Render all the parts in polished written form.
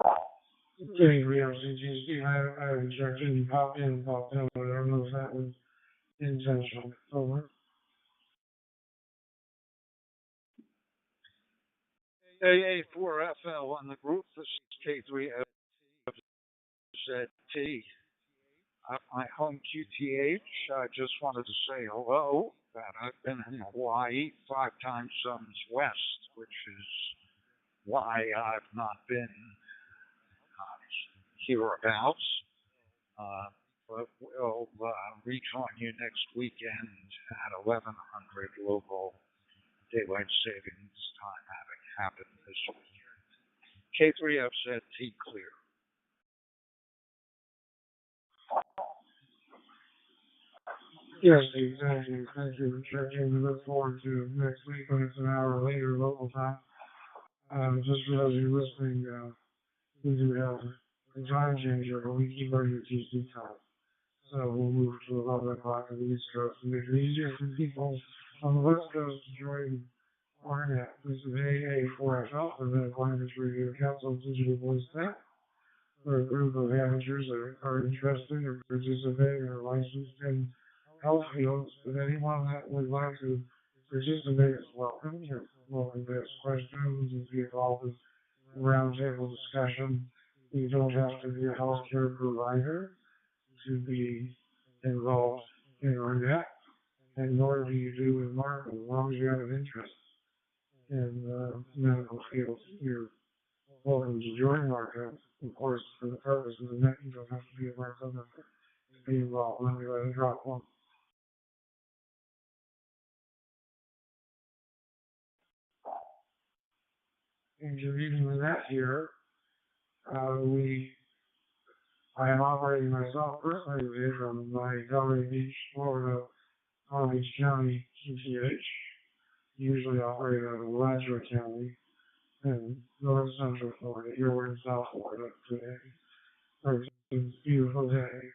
Okay, RealCGC, I haven't checked any pop in, pop out. I don't know if that was intentional. Over. AA4FL on the group. This is K3FZT. My home QTH. I just wanted to say hello. That I've been in Hawaii 5 time zones west, which is why I've not been hereabouts. Uh, but we'll rejoin you next weekend at 1100 local daylight savings time having happened this week. K3FZT clear. Yes, exactly. Thank you for checking. We look forward to next week when it's an hour later local time. Just for those of you listening, we do have a time changer, but we keep our UTC time. So we'll move to 11 o'clock on the East Coast to make it easier for people on the West Coast to join Barnett. This is AA4FL, the Mid Atlantic Radio Council Digital Voice Net. We're a group of amateurs that are interested or participating or licensed in health fields, but anyone that would like to participate is welcome. You're welcome to ask questions and be involved in roundtable discussion. You don't have to be a healthcare provider to be involved in our net, and nor do you do with market, as long as you have an interest in medical fields. You're welcome to join market. Of course, for the purpose of the net, you don't have to be a market member to be involved. Let me let it drop one. And you're reading the net here. I am operating myself personally from my Valley Beach, Florida, Palm Beach County, QTH. Usually operate out of Alachua County and North Central Florida. Here we're in South Florida today. It's a beautiful day.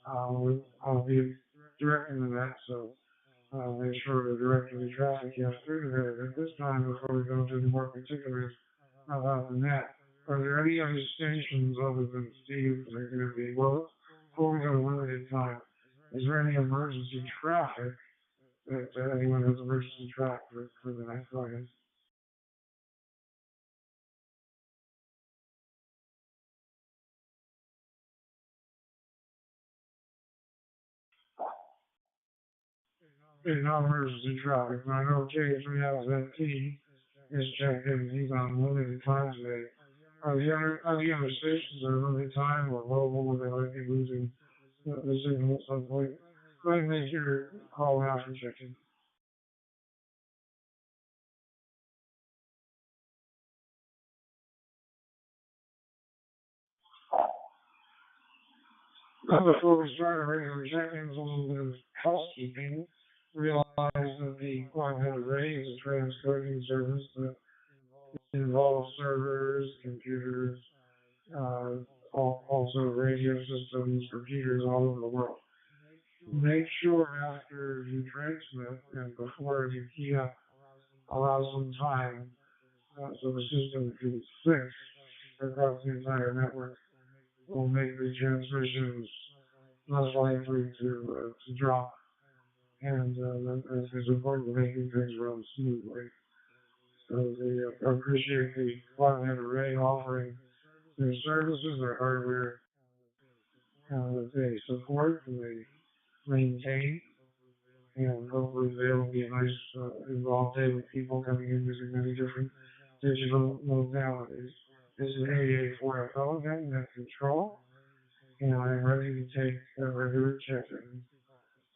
I'll be directing the net, so make sure to direct the traffic through there. At this time, before we go into the more particulars about the net, are there any other stations other than Steve's that are going to be, well, before we go to limited time, is there any emergency traffic that anyone has emergency traffic for the night? Go ahead. In emergency traffic, and I know K3FZT is checking, he's on limited time today. Are the other stations that are limited time or mobile where they might be losing the signal at some point? Go ahead and make your call out for checking. Before we start our regular check-ins, a little bit of housekeeping. Realize that the Quantum Array is a transcoding service that involves servers, computers, also radio systems, computers all over the world. Make sure after you transmit and before you key up, allow some time so the system can fix across the entire network. Will make the transmissions less likely to drop, and it's important to making things run smoothly. So they appreciate the Flathead Array offering their services, their hardware that they support and they maintain, and hopefully there will be a nice involved day with people coming in using many different digital modalities. This is AA4FL again, net control, and I'm ready to take a regular check-in.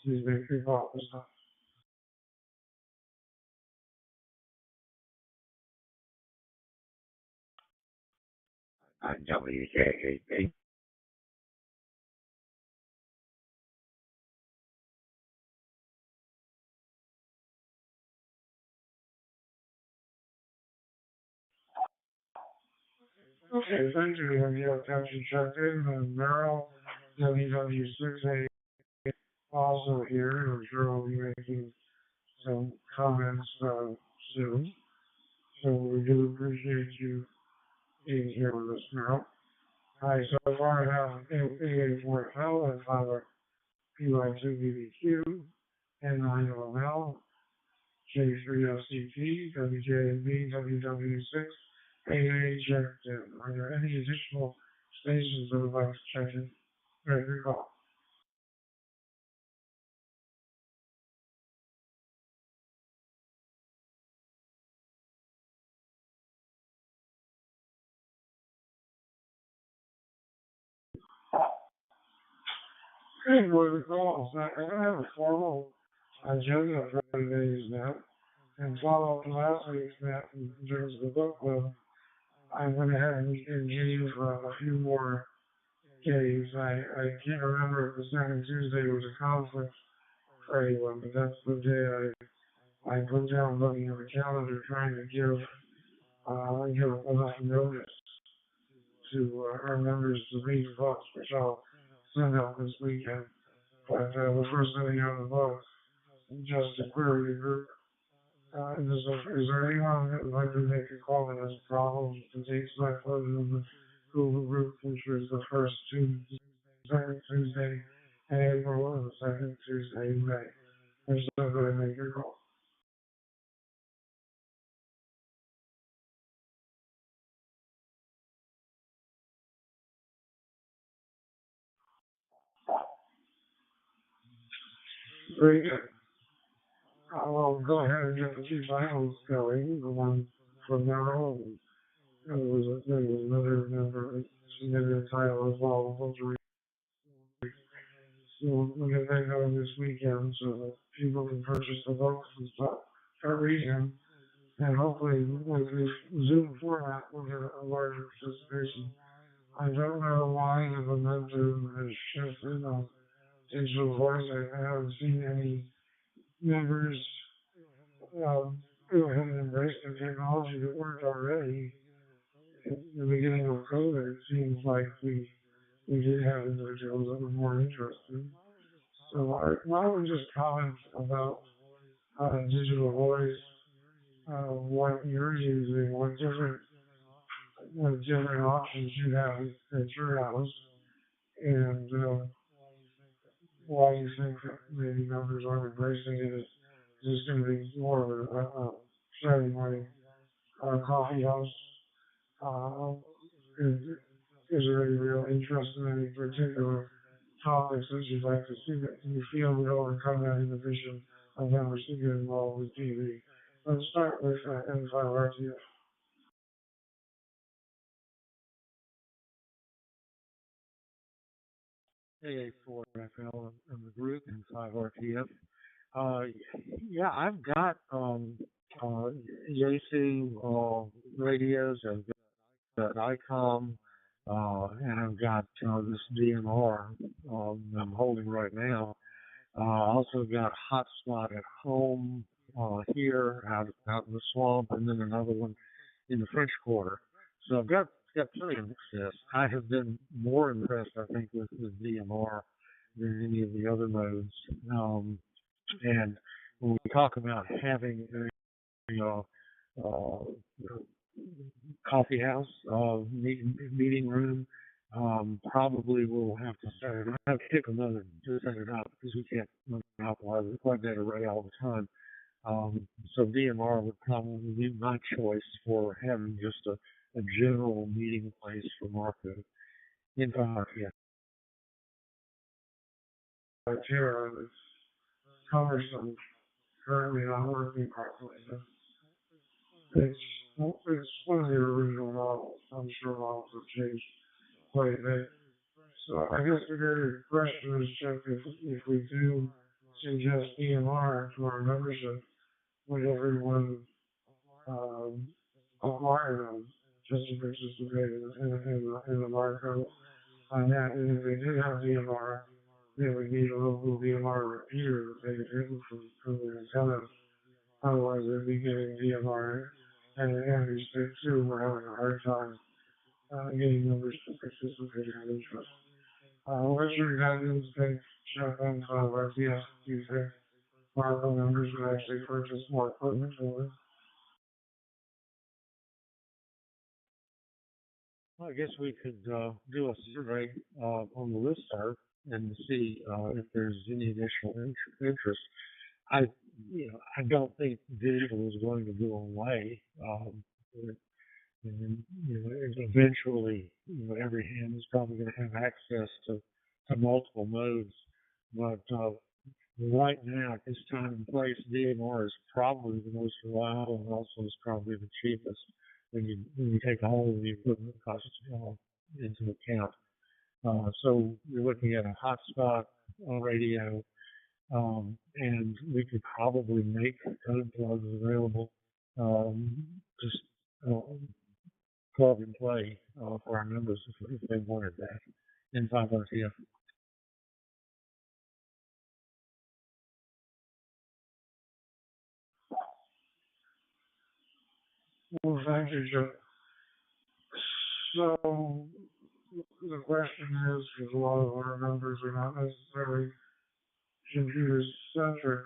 Please make your call this time. WJAP. Okay, thank you. We have Country check-in, and Merrill, WW6A, also here. I'm sure we'll be making some comments soon. So we do appreciate you easier with this now. I so far have A84L and other P2BBQ, N9OL, J3LCT, WJB, WW6, AHF2. Are there any additional stations that would like to check in? Ready to go. Anyway, the calls. I have a formal agenda for today's net and follow last week's net in terms of the book club. I'm going to have engaged for a few more days. I can't remember if the second Tuesday was a conflict for anyone, but that's the day I put down looking at the calendar trying to give enough notice to our members to read the books, which I'll send out this weekend. But the first thing on the book, just to query the group, is there anyone that would like to make a comment on the problem to take select vote of the Google group, which was the first Tuesday, second Tuesday in April and the second Tuesday in May? There's nobody to make a call. Very good. I'll go ahead and get the two finals going. The one from now on. There was another member that submitted a title as well. So we're going to go this weekend so that people can purchase the votes and stuff for region. And hopefully with the Zoom format we'll get a larger participation. I don't know why the momentum has shifted on digital voice. I haven't seen any members who have embraced the technology that worked already. At the beginning of COVID, it seems like we did have individuals that were more interested. So I would just comment about digital voice, what you're using, what different options you have at your house, and why you think that maybe numbers aren't embracing it. Is this going to be more of a setting like a coffee house? Uh, is, is there any real interest in any particular topics that you'd like to see that you feel would overcome that inhibition of members to get involved with TV? Let's start with N5RTF. AA4FL in the group and 5RTF. Uh, yeah, I've got JC radios. I've got ICOM, and I've got this DMR I'm holding right now. I also got hotspot at home here out in the swamp, and then another one in the French Quarter. So I've got plenty of access. I have been more impressed, I think, with DMR than any of the other modes. And when we talk about having a coffee house, meeting room, probably we'll have to set it. I have to pick another to set it up because we can't monopolize the plug that array all the time. So DMR would probably be my choice for having just a general meeting place for Marco in yeah. Here, it's cumbersome, currently not working properly. It's one of the original models. I'm sure models have changed quite a bit. So I guess the greater question is if we do suggest DMR to our membership, would everyone acquire them just to participate in the market on that? And if they did have DMR, they would need a local DMR repeater that they could hit from the antenna. Otherwise, they'd be getting DMR and the state too. We're having a hard time getting members to participate in interest. What's your guidance take on RPS user Marvel members would actually purchase more equipment for it? I guess we could do a survey on the listserv and see if there's any additional interest. I, I don't think digital is going to go away. And eventually, every hand is probably going to have access to multiple modes. But right now, at this time and place, DMR is probably the most reliable and also is probably the cheapest when you take all of the equipment costs into account. So you're looking at a hotspot radio, and we could probably make code plugs available, just plug and play for our members if they wanted that in 5RTF. Well, thank you, Joe. So the question is, because a lot of our members are not necessarily computer centric,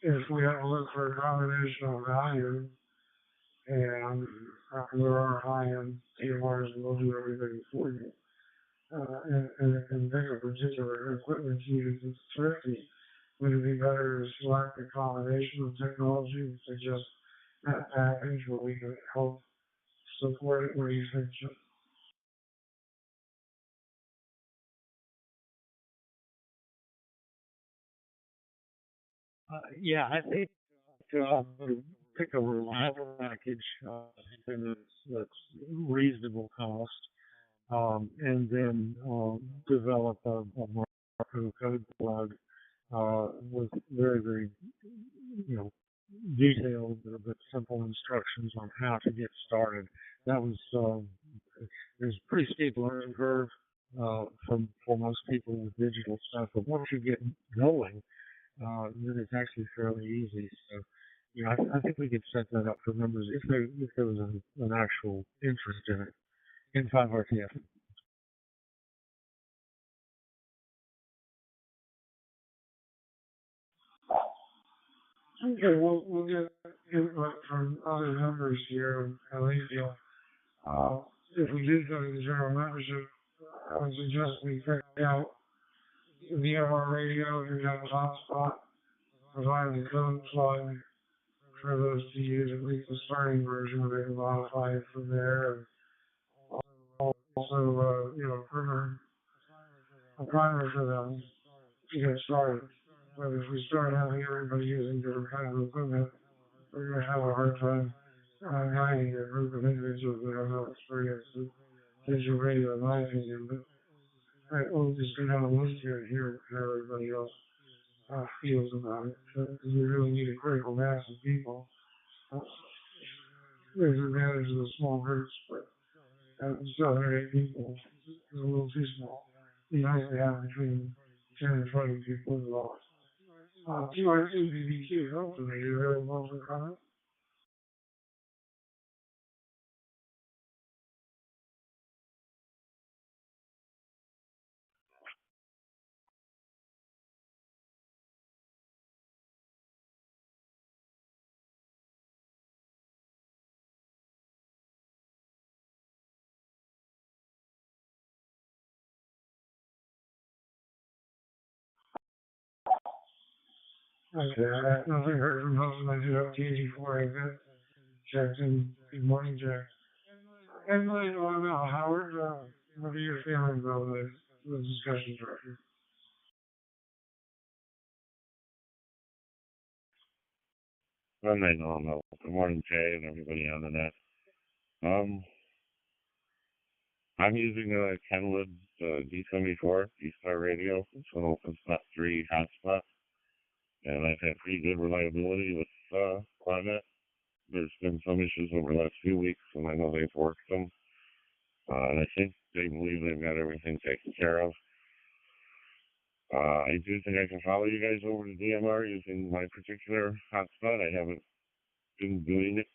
if we have to look for a combination of value and there are high-end TMRs and will do everything for you. And bigger particular equipment use is thrifty. Would it be better to select a combination of technology to just that package where we can help support it where you think Yeah, I think pick a reliable package and that's reasonable cost, and then develop a Marco code plug with very, very, you know, detailed but simple instructions on how to get started. That was there's a pretty steep learning curve for most people with digital stuff, but once you get going, then it's actually fairly easy. So, I think we could set that up for members if there was an actual interest in it in 5RTF. okay, we'll get input from other members here at least, if we do go to the general membership, I would suggest we check out the VMR radio and have a hotspot, providing the code slide for those to use at least the starting version, they can modify it from there. And also, for a primer for them to get started. But if we start having everybody using different kinds of equipment, we're going to have a hard time guiding a group of individuals that have no experience in digital radio, in my opinion. But we're just going to have a look here how everybody else feels about it. Because we really need a critical mass of people. Uh, there's advantage of the small groups, but 7 or 8 people is a little too small. You usually have between 10 and 20 people involved. You are ABBQ, hopefully you're very well for comment. Okay, I have nothing heard from him. I do have TG4 event. Jackson, good morning, Jack. Anybody want to know, Howard, what are your feelings about the discussion director? Sunday, no. Good morning, Jay, and everybody on the net. I'm using a Kenwood D74 D-Star radio. It's an OpenSnap 3 hotspot, and I've had pretty good reliability with Quadnet. There's been some issues over the last few weeks, and I know they've worked them. And I think they believe they've got everything taken care of. I do think I can follow you guys over to DMR using my particular hotspot. I haven't been doing it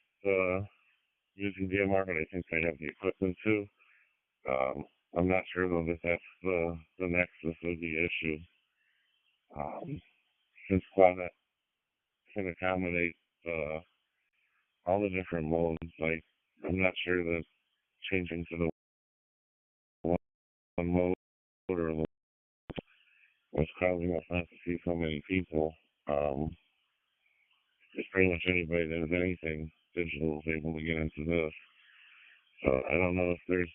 using DMR, but I think I have the equipment to. I'm not sure though that that's the nexus of the issue. Since Quadnet can accommodate all the different modes, I'm not sure that changing to the one mode or what's causing us not to see so many people. It's pretty much anybody that has anything digital is able to get into this. So I don't know if there's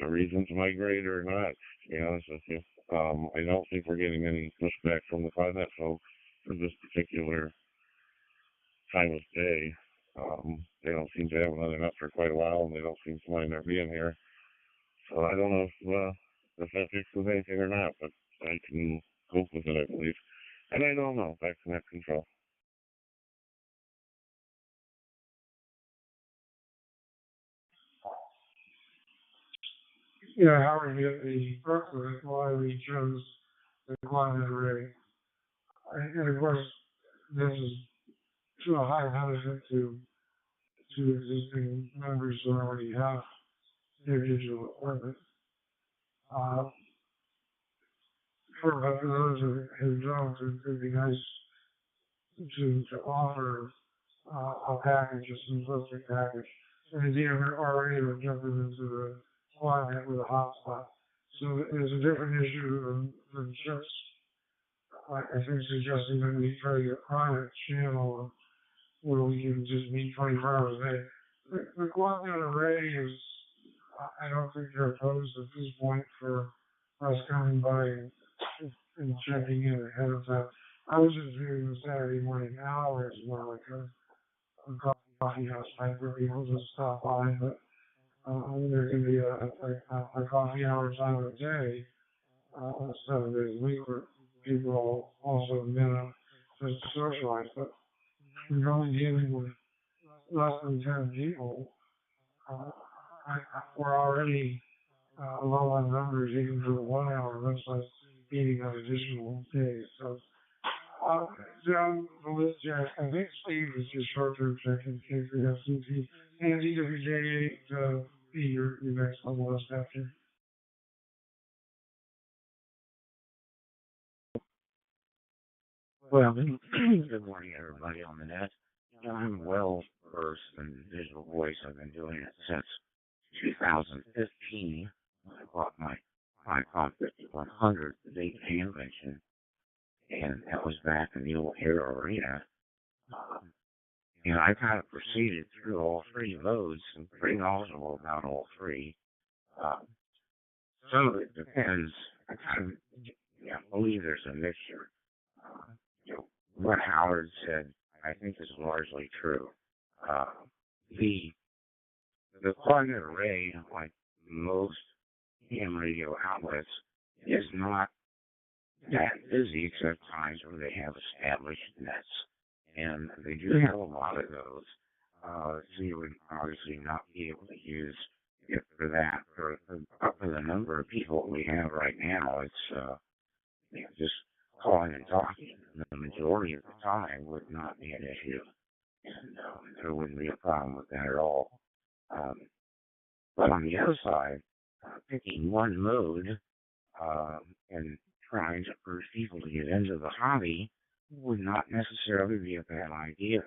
a reason to migrate or not, to be honest with you. I don't think we're getting any pushback from the Cloudnet folks for this particular time of day. They don't seem to have another up for quite a while, and they don't seem to mind our being here. So I don't know if that fixes anything or not, but I can cope with it, I believe. And I don't know. Back to net control. Yeah, how we get the purpose why we chose the climate array. And of course, this is to a high benefit to existing members who already have their digital equipment. Uh, for those who don't, it'd be nice to offer a package, a simplistic package. And again, we're already jumping into the climate with a hotspot. So it's a different issue than just, I think, suggesting that we try a private channel where we can just meet 24 hours a day. The climate array is, I don't think they're opposed at this point for us coming by and checking in ahead of time. I was just doing the Saturday morning hours more like a coffee house type where people just stop by, but there can be a coffee hour time of the day, 7 days a week where people also minimum to socialize. But we're only dealing with less than 10 people. We're already low on numbers even for the 1 hour, much less meeting on additional days. So, down the list, yeah, I think Steve is just short-term checking case we have CC and EWJ to be your next on the list after. Well, good morning, everybody on the net. I'm well versed in digital voice. I've been doing it since 2015. I bought my Icon 5100, the date of the invention, and that was back in the old Hero Arena. And I kind of proceeded through all three modes and pretty knowledgeable about all three. Some of it depends. I kind of believe there's a mixture. What Howard said, I think, is largely true. The climate array, like most ham radio outlets, is not that busy except times where they have established nets. And they do have a lot of those. So you would obviously not be able to use it for that. For the number of people we have right now, it's just calling and talking. The majority of the time would not be an issue. And there wouldn't be a problem with that at all. But on the other side, picking one mode and trying to urge people to get into the hobby would not necessarily be a bad idea.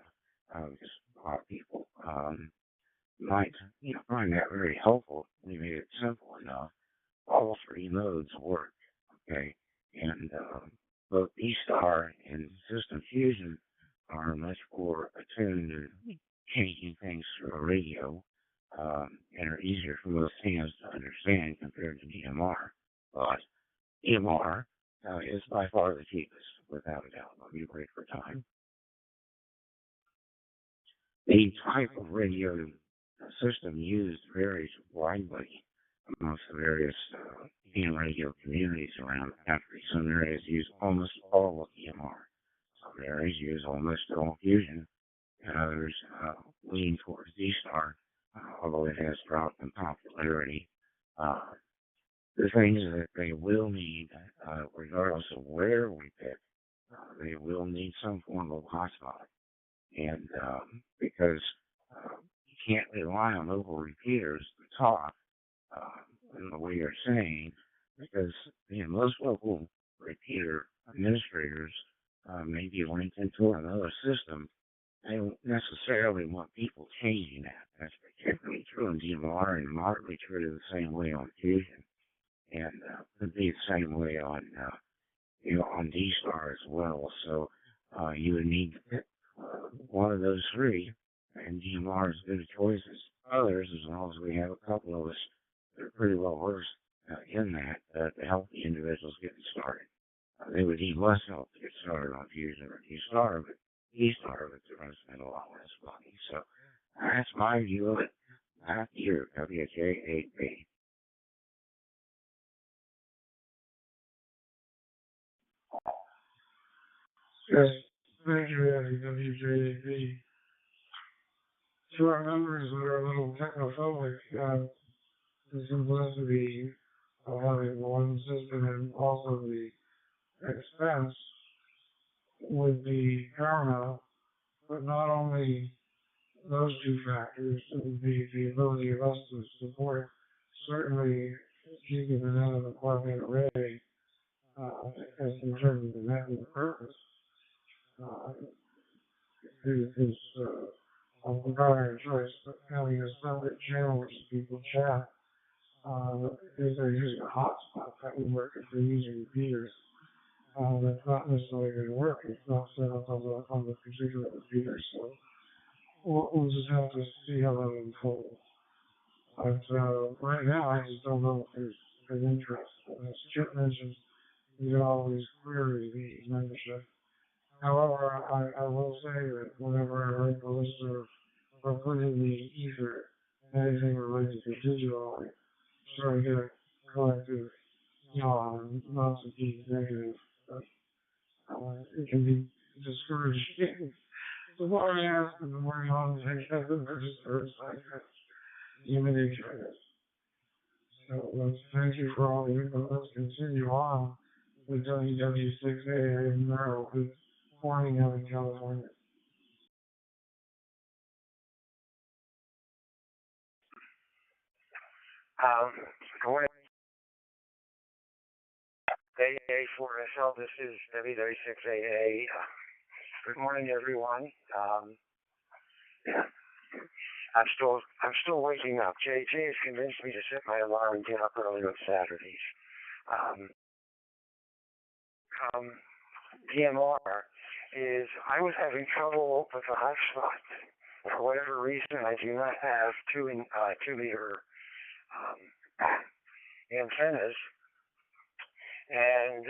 Because a lot of people might find that very helpful. We made it simple enough. All three modes work, okay? And both eStar and System Fusion are much more attuned to changing things through a radio and are easier for most hands to understand compared to DMR. But DMR is by far the cheapest, without a doubt. I'll be great for time. The type of radio system used varies widely amongst the various ham radio communities around the country. Some areas use almost all of DMR. Some areas use almost all Fusion, and others lean towards D-Star, although it has dropped in popularity. The things that they will need, regardless of where we pick, they will need some form of hotspot. And because you can't rely on local repeaters to talk in the way you're saying, because most local repeater administrators may be linked into another system I don't necessarily want people changing that. That's particularly true in DMR and moderately true the same way on Fusion. And could be the same way on on D-Star as well. So you would need to pick one of those three, and DMR is good a choice as others, as long as we have a couple of us that are pretty well versed in that to help the individuals getting started. They would need less help to get started on Fusion or D-Star, but D-Star would spend a lot less money. So that's my view of it. Back to you, WJ8B. Yes, thank you, WJAB. To our members that are a little technophobic, the simplicity of having one system and also the expense would be paramount, but not only those two factors, it would be the ability of us to support certainly keeping the net of the department ready as in terms of the net and the purpose. Is a better choice, but having a separate channel where people chat, if they're using a hotspot, that would work if they're using repeaters. That's not necessarily going to work. It's not set up on the particular repeater, so we'll just have to see how that unfolds. But right now, I just don't know if there's an interest. As Chip mentioned, you can always query the membership. However, I will say that whenever I read the list of putting the ether, anything related to digital, I sort of get a collective not to be negative, but it can be discouraging. The more I ask and the more I honestly have the more discouraged I get. Human nature is. So thank you for all you, but let's continue on with WW6A and Merrill, who's forming out in California. Good morning. AA4SL, this is WW6AA. Good morning, everyone. I'm still waking up. Jay has convinced me to set my alarm and get up early on Saturdays. DMR is, I was having trouble with the hotspot. For whatever reason, I do not have 2-meter antennas, and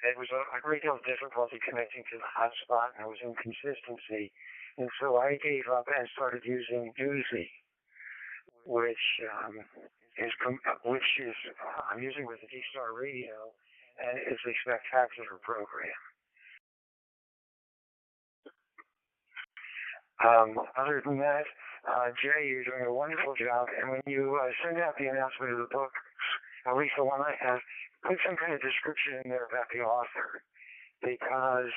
it was a great deal of difficulty connecting to the hotspot, and there was inconsistency, and so I gave up and started using Doozy, which I'm using with the D-Star radio, and it's a spectacular program. Other than that, Jay, you're doing a wonderful job. And when you send out the announcement of the book, at least the one I have, put some kind of description in there about the author, because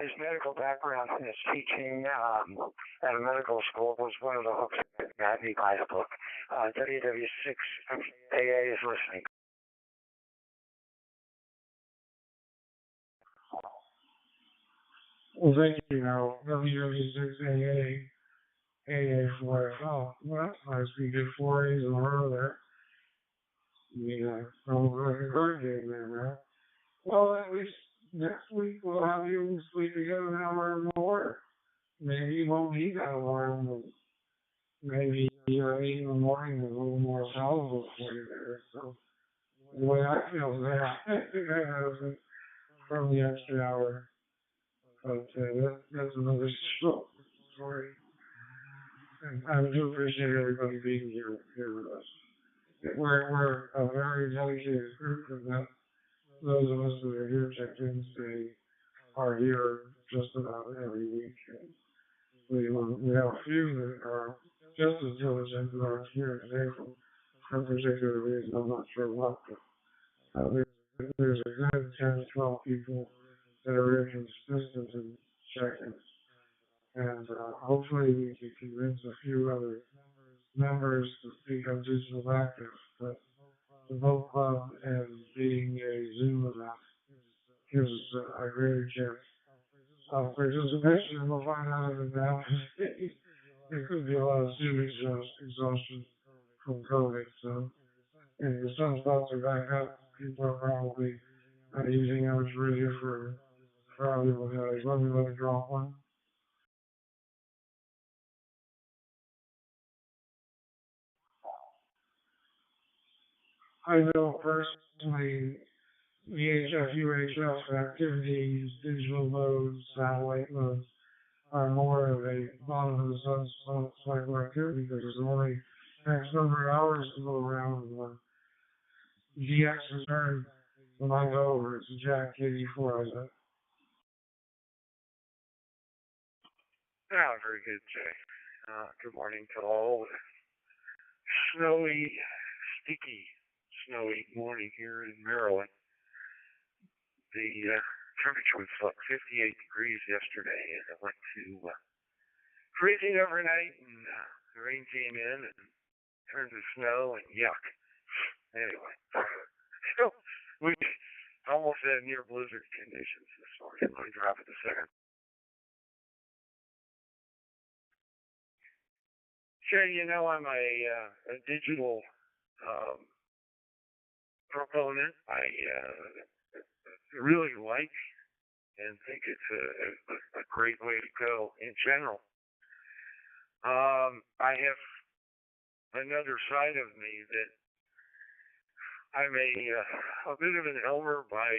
his medical background and his teaching at a medical school was one of the hooks that got me by the book. WW6AA is listening. Well, thank you. WW6AA, AA4SL. Well, I speak at 4 A's in a row there. From the game there, man. Well, at least next week we'll have you sleep together an hour more. Maybe you won't need that alarm, but maybe your 8 in the morning is a little more palatable for you there. So, the way I feel there, I think I have from the extra hour. But that's another story. And I do appreciate everybody being here with us. We're a very dedicated group, and that those of us that are here checked in today are here just about every week. We have a few that are just as diligent as are here today for some particular reason. I'm not sure what, but there's a good 10, 12 people that are very consistent in checking. And hopefully we can convince a few other members to become digital active. But the Vote Club and being a Zoom event gives a greater chance participation, and we'll find out if that there could be a lot of serious exhaustion from COVID. So, and if some spots are back up, people are probably using average radio for probably let me draw one. I know personally VHF, UHF activities, digital modes, satellite modes are more of a bottom of the sun cycle activity because there's only X number of hours to go around. GX is heard when I go over. It's Jack 84, I bet. Very good, Jay. Good morning to all. Snowy, sticky, snowy morning here in Maryland. The temperature was like 58 degrees yesterday, and it went to freezing overnight, and the rain came in and turned to snow, and yuck. Anyway, so we almost had near blizzard conditions this morning. Let me drop it a second. Sure, you know, I'm a digital proponent. I really like and think it's a great way to go in general. I have another side of me that I'm a bit of an elmer by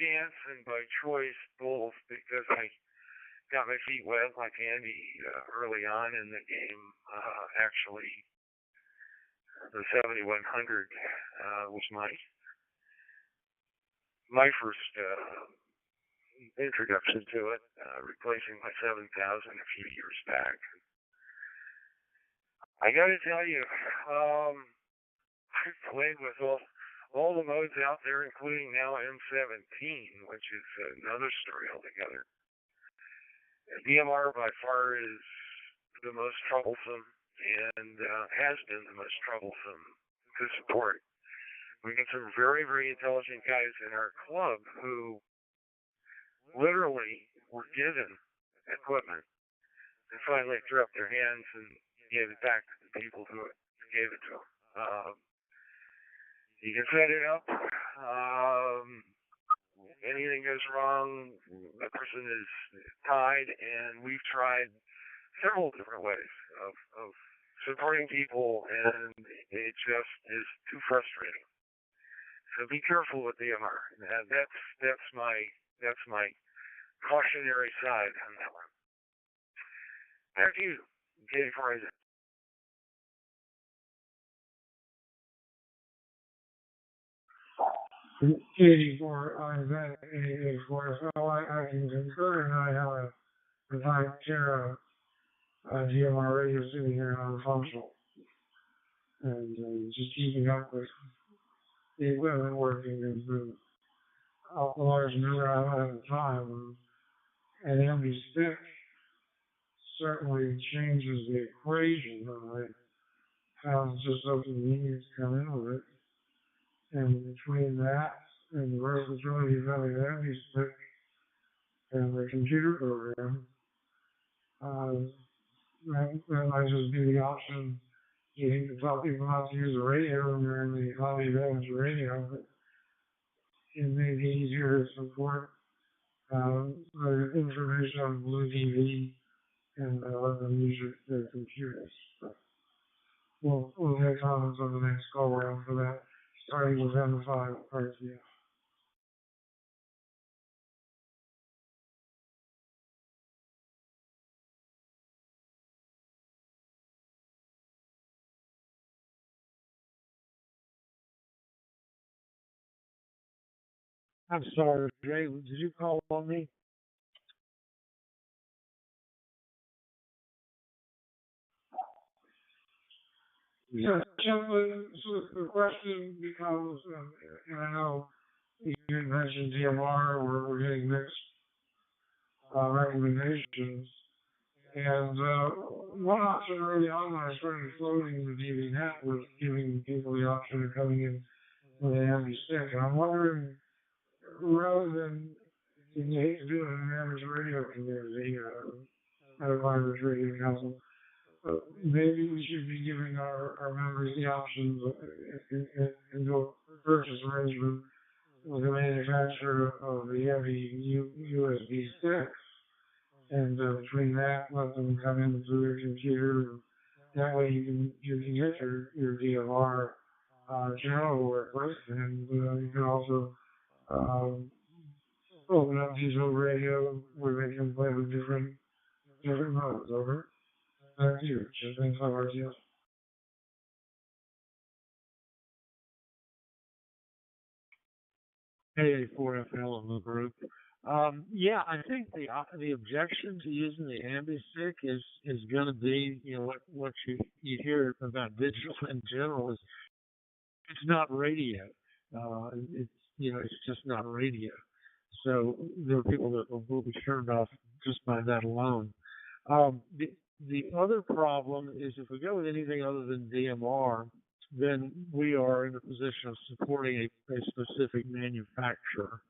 chance and by choice, both, because I got my feet wet like Andy early on in the game. Actually, the 7100 was my first introduction to it, replacing my 7000 a few years back. I got to tell you, I've played with all the modes out there, including now M17, which is another story altogether. DMR by far is the most troublesome and has been the most troublesome to support. We get some very, very intelligent guys in our club who literally were given equipment and finally threw up their hands and gave it back to the people who gave it to them. You can set it up. Anything goes wrong, the person is tied, and we've tried several different ways of supporting people, and it just is too frustrating. So be careful with DMR. That's my cautionary side on that one. Back to you, Katie Fraser. So I can concur, and I have a Design Terra DMR radio sitting here on functional. And just keeping up with the equipment working is the large number I had at the time. And MB6 certainly changes the equation of it, how just open needs come in with it. And between that and the versatility of MB6 and the computer program, that might just be the option. You can tell people not to use the radio when you're in the hobby advantage radio, but it may be easier to support the information on Blue TV and let them use their computers. So we'll have comments on the next go around for that, starting with M5 RTF. I'm sorry, Jay, did you call on me? Yeah, so the question becomes, and I know you mentioned DMR, where we're getting mixed recommendations. And one option early on when I started floating the DBNet was giving people the option of coming in with an MB6. And I'm wondering, rather than the average radio community, Outliers Radio Council. Maybe we should be giving our members the options into a purchase arrangement with the manufacturer of the heavy USB sticks. And between that, let them come into their computer. That way you can get your DLR channel work with, and you can also open up digital radio where they can play with different modes over. Thank you. Thanks so much. Hey, 4FL in the group. Yeah, I think the objection to using the AmbiStick is going to be, what you hear about digital in general is it's not radio. It's it's just not radio. So there are people that will be turned off just by that alone. The other problem is if we go with anything other than DMR, then we are in a position of supporting a specific manufacturer.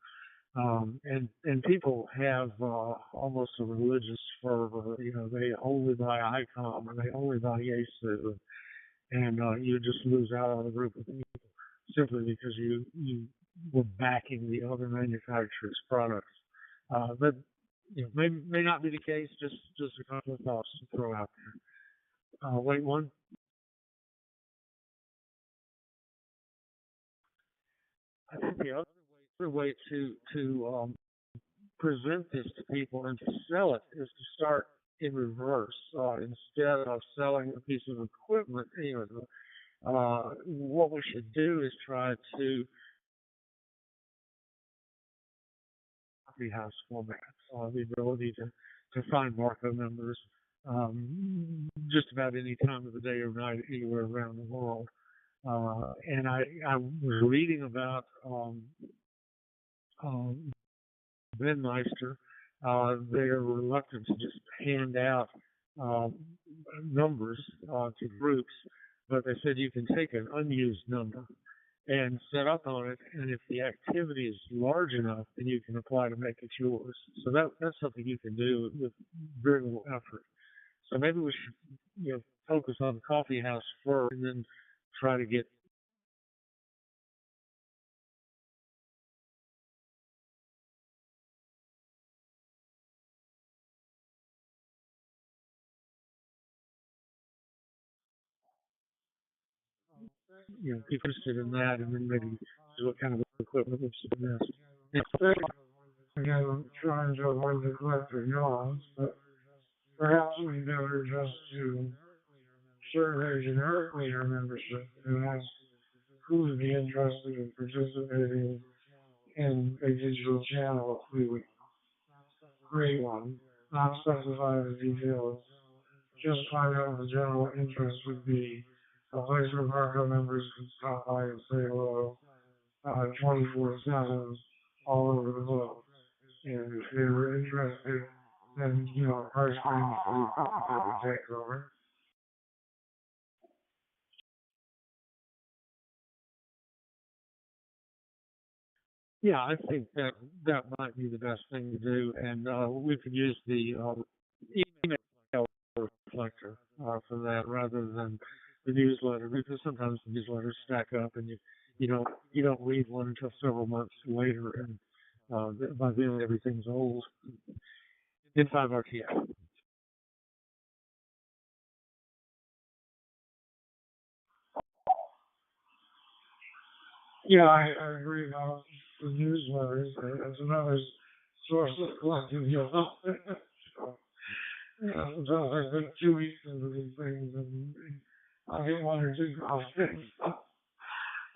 And people have almost a religious fervor. They only buy ICOM or they only buy Yaesu, and you just lose out on a group of people simply because you were backing the other manufacturer's products. But may not be the case. Just a couple of thoughts to throw out there. Wait one. I think the other way to present this to people and to sell it is to start in reverse. Instead of selling a piece of equipment, what we should do is try to coffee house format, the ability to find Marco numbers just about any time of the day or night anywhere around the world. And I was reading about Ben Meister. They are reluctant to just hand out numbers to groups, but they said you can take an unused number and set up on it, and if the activity is large enough, then you can apply to make it yours. So that's something you can do with very little effort. So maybe we should focus on the coffee house first, and then try to get. People interested in that, and then maybe see what kind of equipment would suit best. Again, trying to avoid the collective yaws, but perhaps we better just to survey generically our membership and ask who would be interested in participating in a digital channel if we would create one, not specify the details, just find out what the general interest would be. A place where Marco members can stop by and say hello 24/7 all over the globe. And if they were interested, then, price range would take over. Yeah, I think that might be the best thing to do, and we could use the email reflector for that rather than the newsletter, because sometimes the newsletters stack up, and you don't read one until several months later, and by then everything's old. In 5RTF. Yeah, I agree about the newsletters as another source of collective so, sometimes I think 2 weeks into these things and I get one or two comments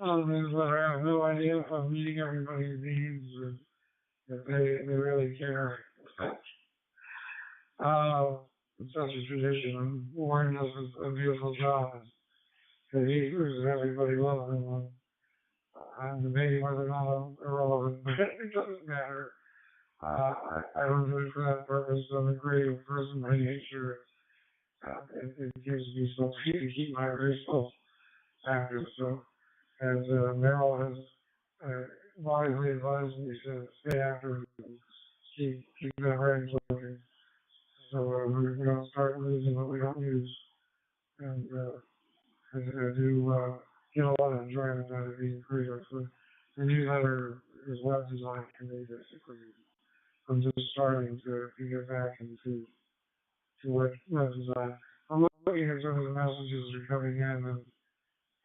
on the newsletter. I have no idea if I'm meeting everybody's needs or if they really care. It's such a tradition. Warren does a beautiful job. Because he uses everybody well. I'm debating whether or not irrelevant, but it doesn't matter. I don't do it for that purpose. I'm a creative person by nature. It gives me so to keep my visual active. So, as Merrill has wisely advised me to stay active keep that regularly. So we're gonna start losing what we don't use. And I do get a lot of enjoyment out of being creative. So the newsletter is web design for me basically. I'm just starting to get back into web design. I'm looking at some of the messages that are coming in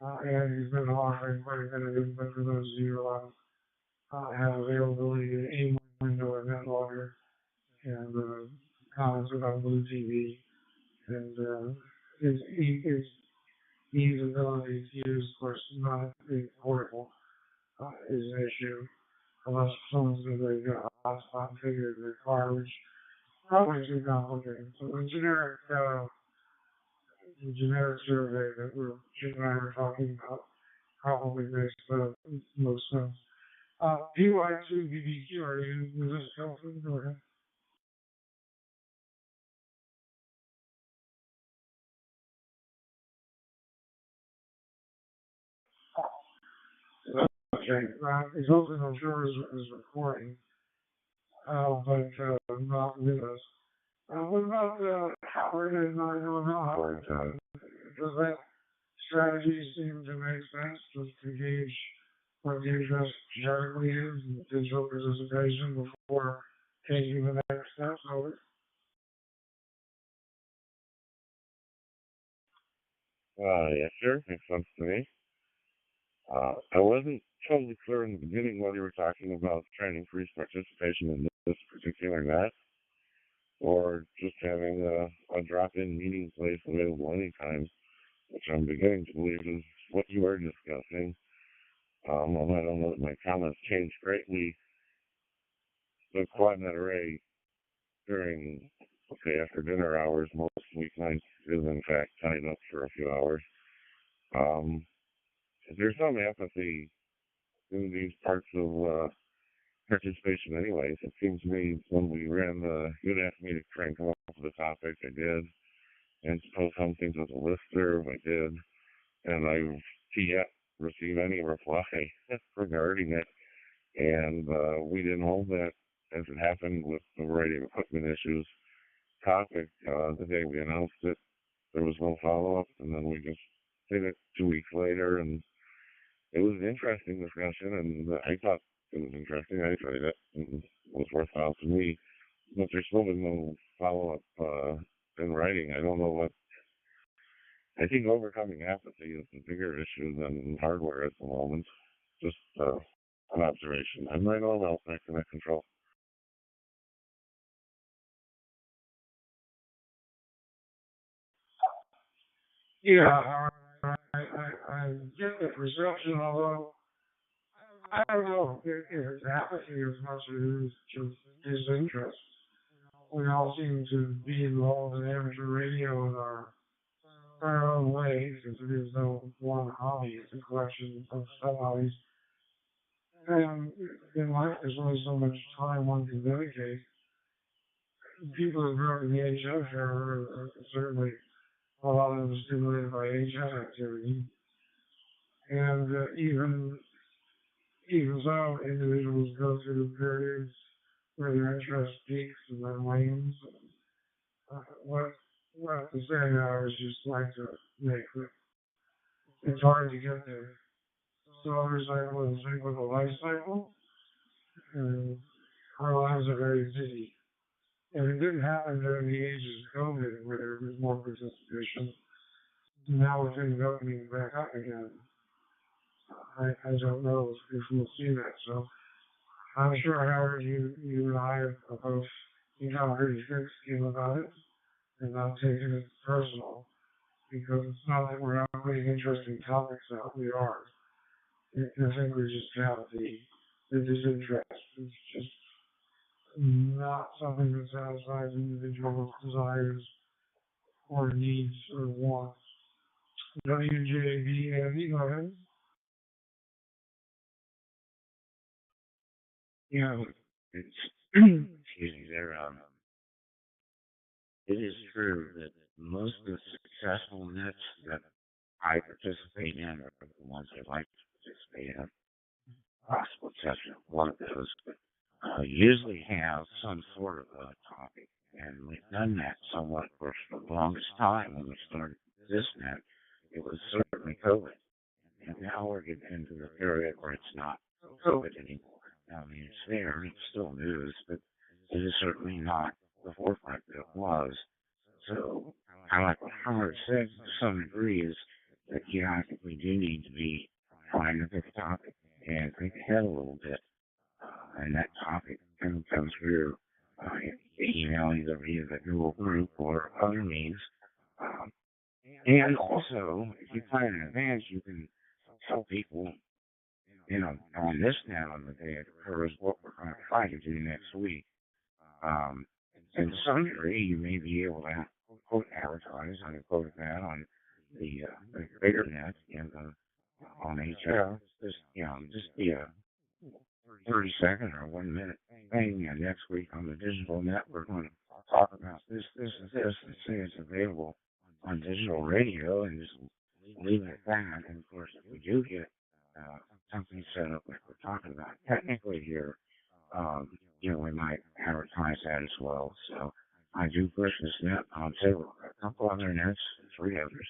and he's been offering quite a bit of input for those of you have availability in AIM window or NetLogger and comments about Blue TV and his ability to use, of course, not being portable is an issue unless someone's going to get a hotspot figure in their car, which probably too complicated. So the generic survey that Jim and I were talking about probably makes the most sense. PY2 BBQ, are you with this telephone? Okay. Okay, he's hoping I'm sure is recording, but not with us. What about Howard and I don't know Howard? Does that strategy seem to make sense to gauge what the interest generally is in digital participation before taking the next step? Yeah, sure. Makes sense to me. I wasn't totally clear in the beginning whether you were talking about trying to increase participation in this particular net or just having a drop-in meeting place available anytime, which I'm beginning to believe is what you were discussing. Although I don't know that my comments changed greatly. The QuadNet array during, okay, after dinner hours, most weeknights is in fact tied up for a few hours. There's some apathy in these parts of participation anyways. It seems to me when we ran you'd asked me to try and come up with a topic, I did. And suppose some things with a listserv, I did. And I've yet received any reply regarding it. And we didn't hold that, as it happened with the variety of equipment issues topic. The day we announced it, there was no follow-up, and then we just did it 2 weeks later, and it was an interesting discussion, and I thought it was interesting. I enjoyed it, and it was worthwhile to me. But there's still been no follow-up in writing. I don't know what. I think overcoming apathy is a bigger issue than hardware at the moment. Just an observation. I'm right on out back to that control. Yeah, I get the perception, although I don't know if it's apathy as much as it is just his interest. We all seem to be involved in amateur radio in our own ways, because it is no one hobby, it's a collection of sub-hobbies. And in life, there's only so much time one can dedicate. People who grew up in the HF era are certainly a lot of them stimulated by HF activity. And even so, individuals go through periods where their interest peaks and then wanes. What I'm saying now is just like to make it. It's hard to get there. Solar cycle is a cyclical life cycle, and our lives are very busy. And it didn't happen during the ages of COVID where there was more participation. Now with things opening back up again, I don't know if we'll see that. So I'm sure, Howard, you and I have both become pretty thick skin about it and not taking it personal, because it's not like we're not putting interesting topics out. We are. I think we just have the disinterest. It's just not something that satisfies individual desires or needs or wants. WJB, Andy, go ahead. You know, it's, excuse me, it is true that most of the successful nets that I participate in are the ones I like to participate in. Possible exception, one of those usually have some sort of a topic. And we've done that somewhat for the longest time when we started this net. It was certainly COVID. And now we're getting into the period where it's not COVID anymore. I mean, it's there, it's still news, but it is certainly not the forefront that it was. So, like Howard said, to some degree, is that, I think we do need to be trying to pick a topic and think ahead a little bit. And that topic can come through email, either via the Google group or other means. Um, and also, if you plan in advance, you can tell people, on this now on the day it occurs, what we're going to try to do next week. And to some degree, you may be able to quote advertise, I quoted that on the bigger net and on HL. Just be a 30-second or 1 minute thing. And next week on the digital net, we're going to talk about this, this, and this, and say it's available on digital radio, and just leave it at that. And of course, if we do get something set up like we're talking about technically here, we might advertise that as well. So I do push this net on several, a couple other nets, 3 others,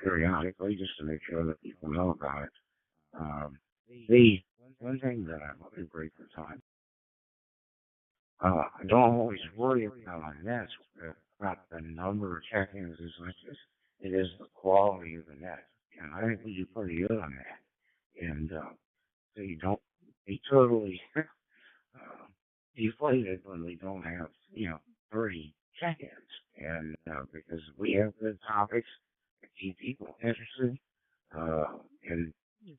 periodically, just to make sure that people know about it. The one thing that I'm looking great for time, I don't always worry about on nets about the number of check-ins as much as it is the quality of the net. And I think we do pretty good on that. And so you don't be totally deflated when we don't have, 30 check-ins. And because we have good topics that keep people interested, and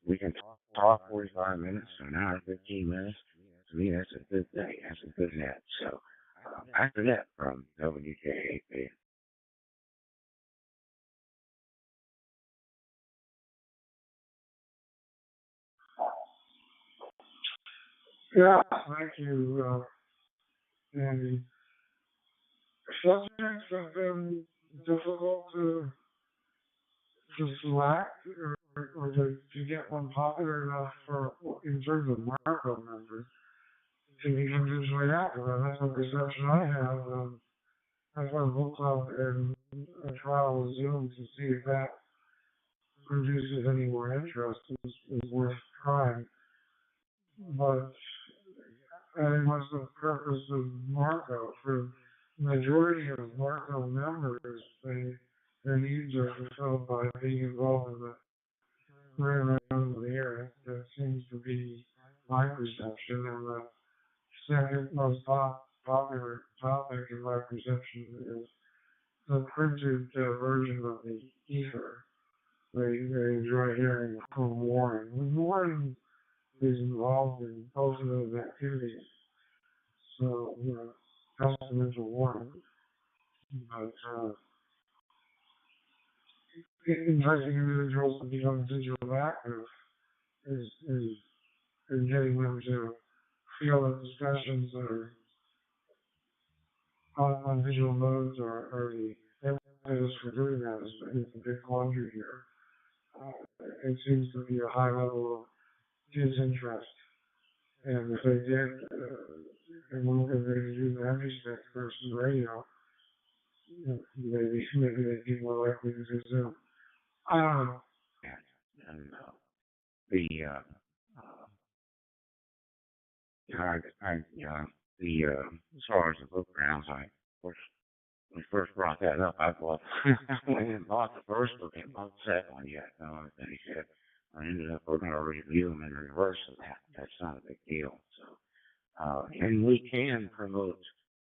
we can talk 45 minutes to an hour, 15 minutes. To me, that's a good day. That's a good net. So, after that, from WKAP. Yeah, thank you, Andy. Subjects have been difficult to select or to get one popular enough for in terms of market numbers to become visually active. And that's the perception I have. I've got a book club and a trial with Zoom to see if that produces any more interest is worth trying. But I think what's the purpose of Marco? For the majority of Marco members, their needs are fulfilled by being involved in the current round of the air. That seems to be my perception, and the second most popular topic in my perception is the printed version of the ether. They enjoy hearing from Warren. Warren is involved in both of those activities. So, customers are Warren. But encouraging individuals to become digital active is getting them to feel that discussions that are on visual modes or the impetus for doing that is a big quandary here. It seems to be a high level of disinterest. And if they get, and we're going to do the energy stick versus radio, maybe they'd be more likely to do Zoom. I don't know. And as far as the book rounds, of course, when we first brought that up, I thought, we didn't bought the first book and bought the second one yet. No, and he said, I ended up, we're going to review them in reverse of that. That's not a big deal. So, and we can promote,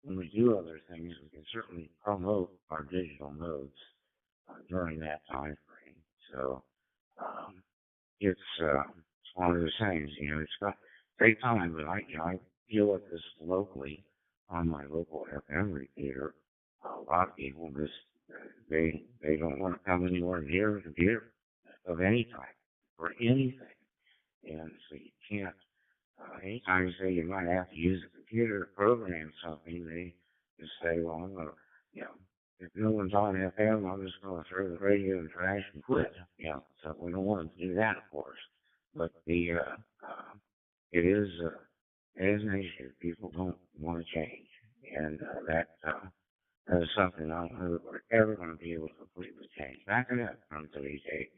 when we do other things, we can certainly promote our digital modes during that time frame. So, it's one of those things, it's got great time, but I deal with this locally on my local FM repeater. A lot of people just, they don't want to come anywhere near a computer of any type or anything. And so you can't, anytime you say you might have to use a computer to program something, they just say, well, I'm going to, if no one's on FM, I'm just going to throw the radio in the trash and quit. So we don't want to do that, of course. But it is It is an issue. People don't want to change, and that is something I don't know that we're ever going to be able to completely change. Back it up from today's date.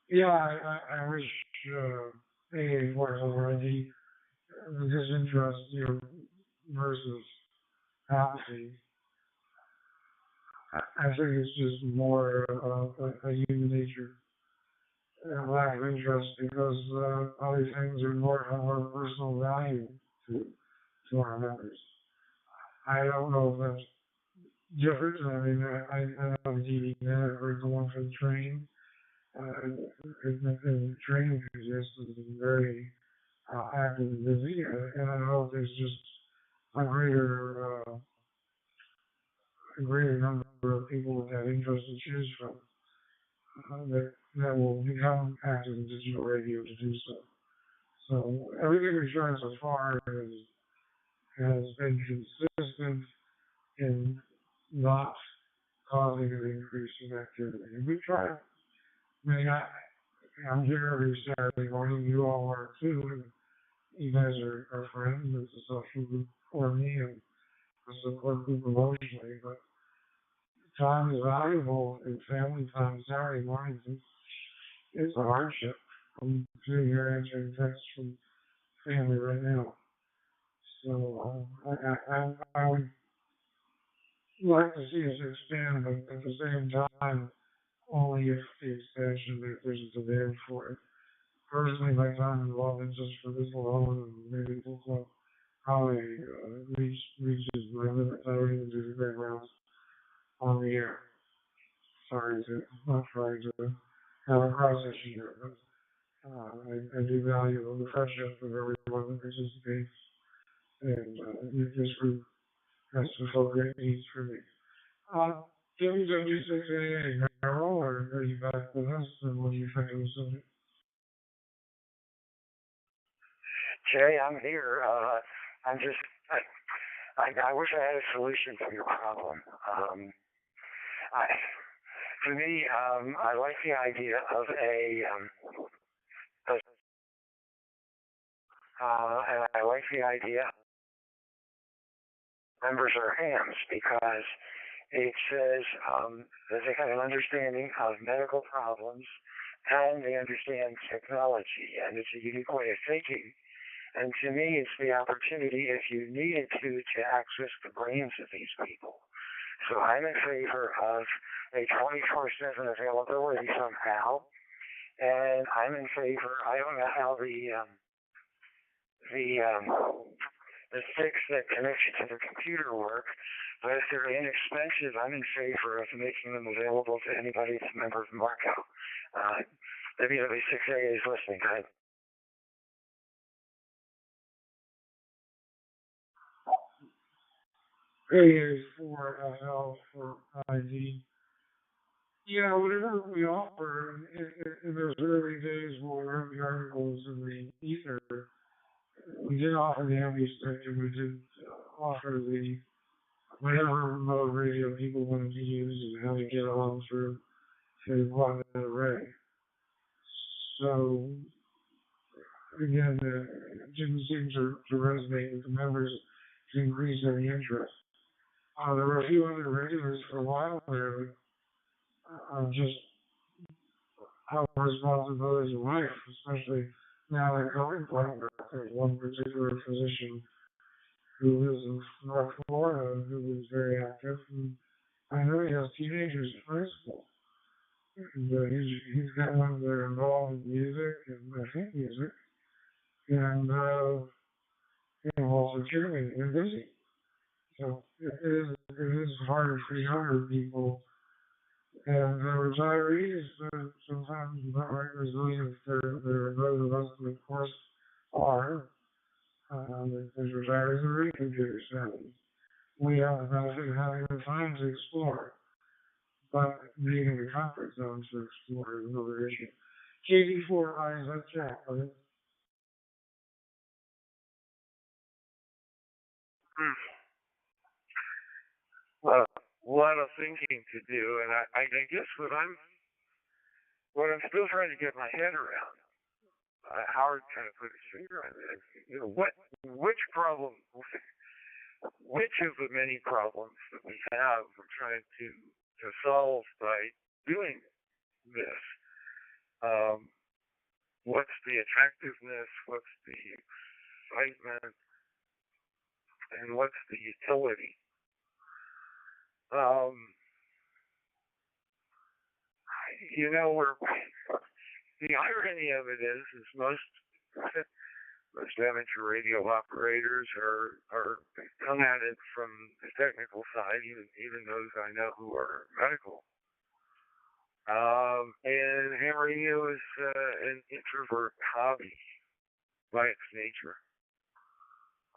Yeah, I wish AA was already the disinterest, versus apathy. I think it's just more a human nature, lack of interest because all these things are more of our personal value to our members. I don't know if that's different. I mean, I know TV Network is the one for the training. The training is very active and busy, and I know there's just a greater number of people that have interest to choose from that will become active in digital radio to do so. So everything we've done so far has been consistent in not causing an increase in activity. And we try. I mean, I'm here every Saturday morning. You all are too. And you guys are friends. It's a social group for me and a support group emotionally. But time is valuable and family time Saturday mornings is a hardship. I'm sitting here answering texts from family right now. So I would like to see us expand, but at the same time, only if the expansion that there's a demand for it. Personally, my time involved in just for this alone, and maybe also how they reaches my limit. I don't even do the backgrounds on the air. Not trying to have a process here, but I do value the friendship of everyone that participates, and this group has fulfilled great needs for me. WW6AA, Carol, or are you back with us, and what do you think of the subject? Jay, I'm here. I'm just, I wish I had a solution for your problem. For me, I like the idea of and I like the idea members are hams because it says that they have an understanding of medical problems and they understand technology, and it's a unique way of thinking. And to me, it's the opportunity, if you needed to access the brains of these people. So I'm in favor of a 24/7 availability somehow, and I'm in favor. I don't know how the sticks that connect you to the computer work, but if they're inexpensive, I'm in favor of making them available to anybody that's a member of Marco. WW6A is listening. Go ahead. A for L for IV. Yeah, whatever we offer in those early days when we wrote the articles in the ether, we did offer the ambient spectrum, we did offer the whatever remote radio people wanted to use and how to get along through to one array. So again, it didn't seem to resonate with the members to increase any interest. There were a few other radios for a while there, just how responsibilities of life, especially now they're coming from. There's one particular physician who lives in North Florida who is very active, and I know he has teenagers in high school. And he's got them that are involved in music and hit music, and also cheerleading and busy. So it is harder for younger people. And the retirees sometimes not right resilient. They're those of us that, of course, are. Because retirees are really computer savvy. We have the benefit of having the time to explore, but being in the comfort zone to explore is another issue. KD4 eyes, let's chat. Okay? Well, a lot of thinking to do, and I guess what I'm what I'm still trying to get my head around, Howard kind of put his finger on this. You know, which problem, which of the many problems that we have we're trying to solve by doing this? What's the attractiveness? What's the excitement? And what's the utility? You know, the irony of it is most amateur radio operators are come at it from the technical side, even those I know who are medical. And ham radio is an introvert hobby by its nature.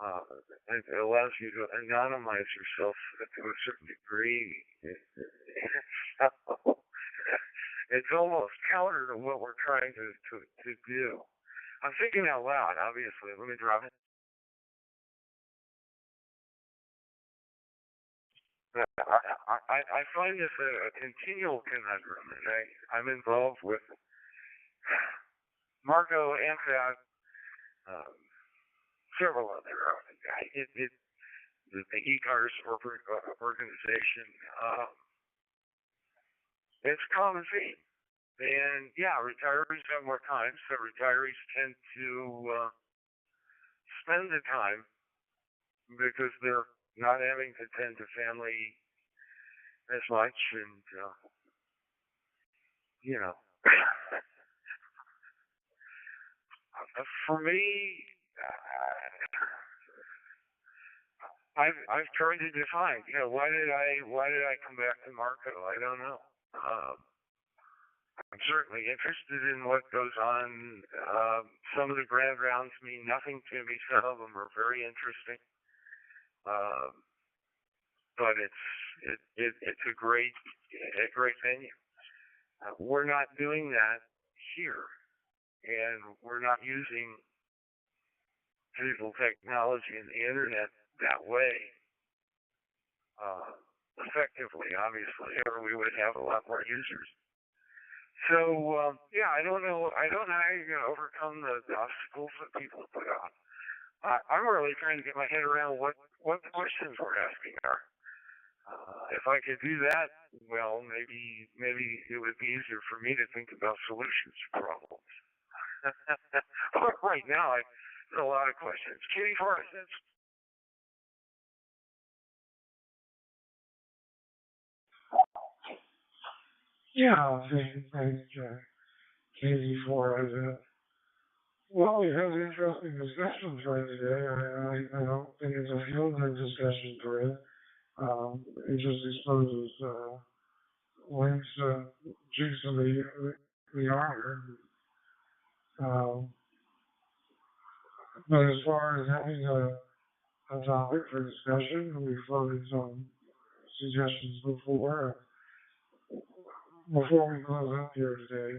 It allows you to anonymize yourself to a certain degree. It's almost counter to what we're trying to do. I'm thinking out loud, obviously. Let me drop it. I find this a continual conundrum, and I'm involved with Marco Amfat, several other the ECARS organization. It's a common theme. And yeah, retirees have more time, so retirees tend to spend the time because they're not having to tend to family as much, and you know, for me, I've tried to define, you know, why did I come back to Marco? I don't know. I'm certainly interested in what goes on. Some of the grand rounds mean nothing to me. Some of them are very interesting. But it's a great venue. We're not doing that here, and we're not using digital technology and the internet that way effectively, obviously, or we would have a lot more users. So, yeah, I don't know how you're going to overcome the obstacles that people put on. I'm really trying to get my head around what the questions we're asking are. If I could do that, well, maybe it would be easier for me to think about solutions to problems. But right now, there's a lot of questions. Kitty, for instance. Yeah, I think Katie Flores. Well, we've had interesting discussions right today. I don't think it's a fielding discussion for it. It just exposes links to the armor. But as far as having a topic for discussion, we've voted some suggestions before we close out here today.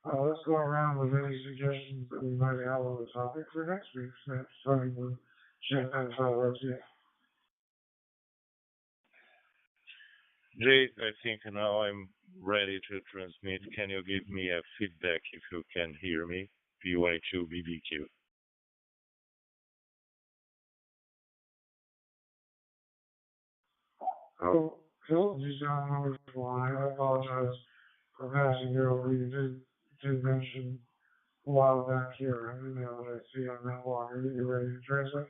Let's go around with any suggestions that we might have on the topic for next week's time to check that out. Jay, I think now I'm ready to transmit. Can you give me a feedback if you can hear me? PY2 BBQ. Oh, Phil, you sound on the line. I apologize for passing you over. You did mention a while back here. I didn't know what I see on that wire that you're ready to translate.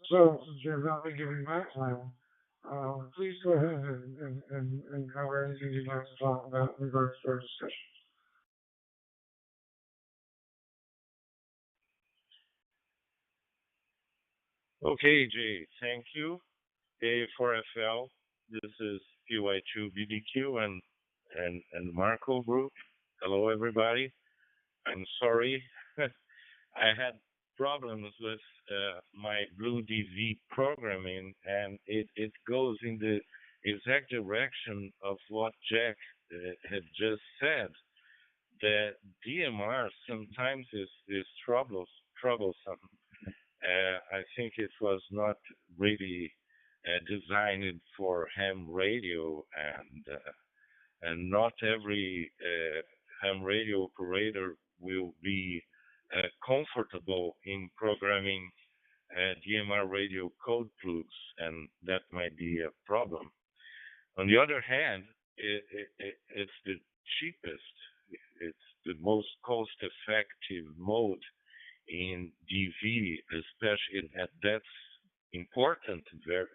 So, since you're about to giving back now, please go ahead and cover anything you'd like to talk about in regards to our discussion. Okay, Jay, thank you. A4FL, this is PY2BDQ and Marco Group. Hello, everybody. I'm sorry. I had problems with my Blue DV programming, and it goes in the exact direction of what Jack had just said. The DMR sometimes is troublesome. I think it was not really designed for ham radio, and not every ham radio operator will be comfortable in programming DMR radio code plugs, and that might be a problem. On the other hand, it's the cheapest, it's the most cost-effective mode in DV, especially, and that's important, very,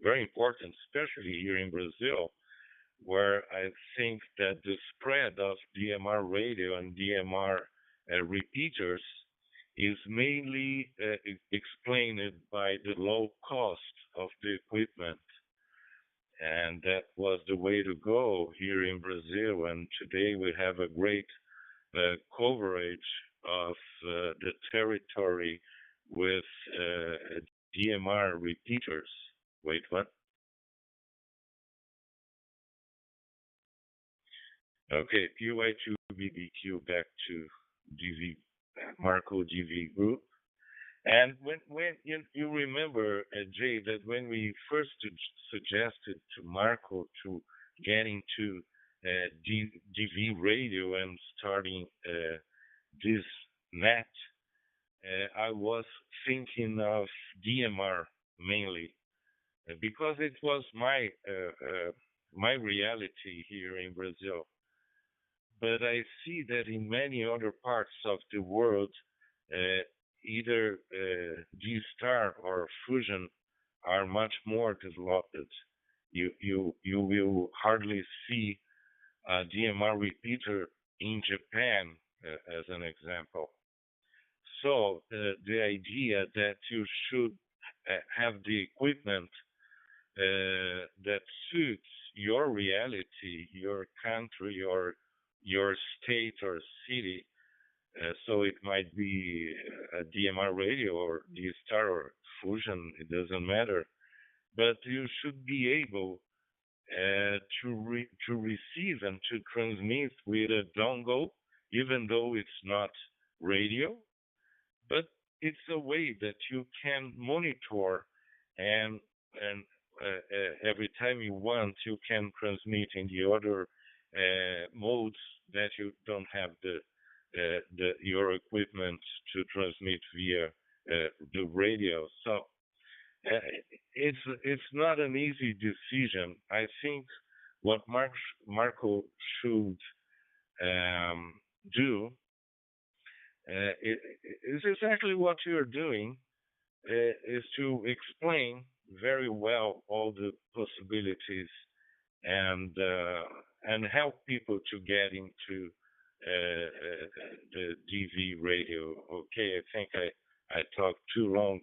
very important, especially here in Brazil, where I think that the spread of DMR radio and DMR repeaters is mainly explained by the low cost of the equipment. And that was the way to go here in Brazil. And today we have a great coverage of the territory with DMR repeaters. Wait, what? Okay, PY2BBQ back to DV, Marco DV group. And when you remember, Jay, that when we first suggested to Marco to get into DV radio and starting this net, I was thinking of DMR mainly because it was my reality here in Brazil. But I see that in many other parts of the world, either G-Star or Fusion are much more developed. You will hardly see a DMR repeater in Japan, as an example. So the idea that you should have the equipment that suits your reality, your country, or your state or city, so it might be a DMR radio or D-Star or Fusion, it doesn't matter. But you should be able to receive and to transmit with a dongle, even though it's not radio, but it's a way that you can monitor and every time you want, you can transmit in the other modes that you don't have your equipment to transmit via the radio. So it's not an easy decision. I think what Marco should do is exactly what you're doing, is to explain very well all the possibilities and help people to get into the DV radio. Okay, I think I talked too long.